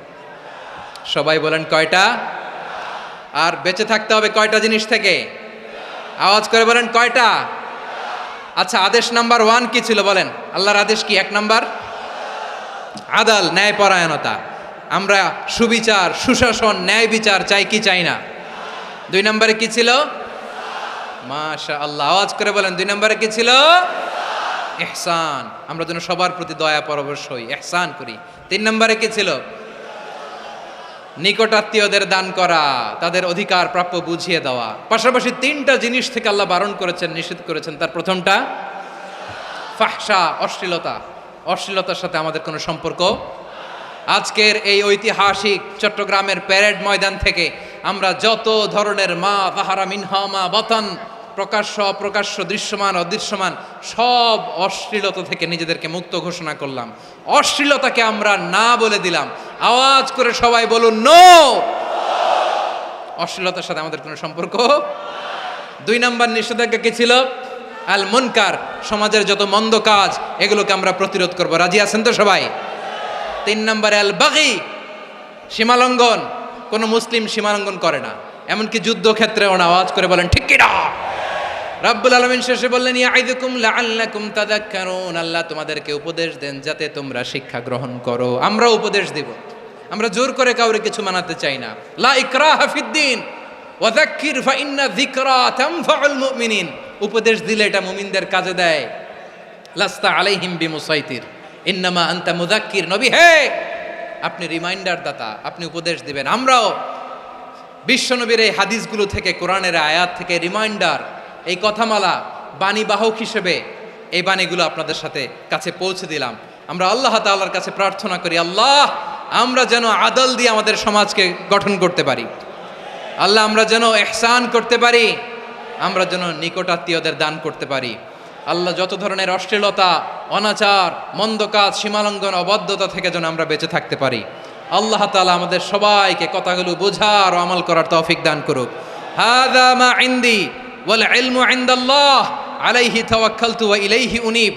সবাই বলেন কয়টা? আর বেঁচে থাকতে হবে কয়টা জিনিস থেকে? আওয়াজ করে বলেন কয়টা? আচ্ছা, আদেশ নাম্বার 1 কি ছিল বলেন? আল্লাহর আদেশ কি? 1 নাম্বার আদাল, ন্যায়পরায়ণতা। আমরা সুবিচার, সুশাসন, ন্যায় বিচার চাই কি চাই না? 2 নম্বরে কি ছিল? মাশাআল্লাহ, আওয়াজ করে বলেন 2 নম্বরে কি ছিল? ইহসান, আমরা যেন সবার প্রতি দয়া পরবশ হই, ইহসান করি। 3 নম্বরে কি ছিল? নিকটাত্মীয়দের দান করা, তাদের অধিকার প্রাপ্য বুঝিয়ে দেওয়া। পাশাপাশি 3টা জিনিস থেকে আল্লাহ বারণ করেছেন, নিষেধ করেছেন। তার প্রথমটা ফাহশা, অশ্লীলতা। অশ্লীলতার সাথে আমাদের কোনো সম্পর্ক। আজকের এই ঐতিহাসিক চট্টগ্রামের প্যারেড ময়দান থেকে আমরা যত ধরনের মা যাহারা মিনহা মা বাতান, প্রকাশ্য অপ্রকাশ্য, দৃশ্যমান অদৃশ্যমান, সব অশ্লীলতা থেকে নিজেদেরকে মুক্ত ঘোষণা করলাম। অশ্লীলতাকে আমরা না বলে দিলাম। আওয়াজ করে সবাই বলুন নো। অশ্লীলতার সাথে আমাদের কোনো সম্পর্ক। 2 নম্বর নিষেধাজ্ঞা কি ছিল? আল মুনকার, সমাজের যত মন্দ কাজ এগুলোকে আমরা প্রতিরোধ করব। রাজি আছেন তো সবাই? 3 নম্বরে আল বাগি, সীমালঙ্ঘন। কোন মুসলিম সীমালঙ্ঘন করে না, এমনকি যুদ্ধক্ষেত্রেও না। আওয়াজ করে বলেন ঠিক কিনা? রাব্বুল আলামিন শেষে বললেন ইয়াইদুকুম লাআল্লাকুম তাযাক্কারুন, আল্লাহ তোমাদেরকে উপদেশ দেন যাতে তোমরা শিক্ষা গ্রহণ করো। আমরা উপদেশ দেব, আমরা জোর করে কাউরে কিছু মানাতে চাই না। লা ইকরাহা ফিদ্দিন ওয়া যাক্কির ফাইন্না যিকরা তানফাউল মুমিনিন। উপদেশ দিলে এটা মুমিনদের কাজে দেয়। লাস্তা আলাইহিম বিমুসাইতির ইন্নামা আনতা মুযাক্কির। নবী হে, আপনি রিমাইন্ডার দাতা, আপনি উপদেশ দিবেন। আমরাও বিশ্বনবীর এই হাদিসগুলো থেকে, কোরআনের আয়াত থেকে রিমাইন্ডার, এই কথামালা, বাণী বাহক হিসেবে এই বাণীগুলো আপনাদের সাথে কাছে পৌঁছে দিলাম। আমরা আল্লাহ তাআলার কাছে প্রার্থনা করি, আল্লাহ আমরা যেন আদল দিয়ে আমাদের সমাজকে গঠন করতে পারি। আল্লাহ আমরা যেন ইহসান করতে পারি, আমরা যেন নিকটাত্মীয়দের দান করতে পারি। আল্লাহ যত ধরনের অশ্লীলতা, অনাচার, মন্দ কাজ, সীমালঙ্ঘন, অবাধ্যতা থেকে যেন আমরা বেঁচে থাকতে পারি। আল্লাহ তাআলা আমাদের সবাইকে কথাগুলো বোঝার ও আমল করার তৌফিক দান করুক। হাযা মা ইনদি ওয়াল ইলমু ইনদাল্লাহ আলাইহি তাওয়াক্কালতু ওয়া ইলাইহি উনীব।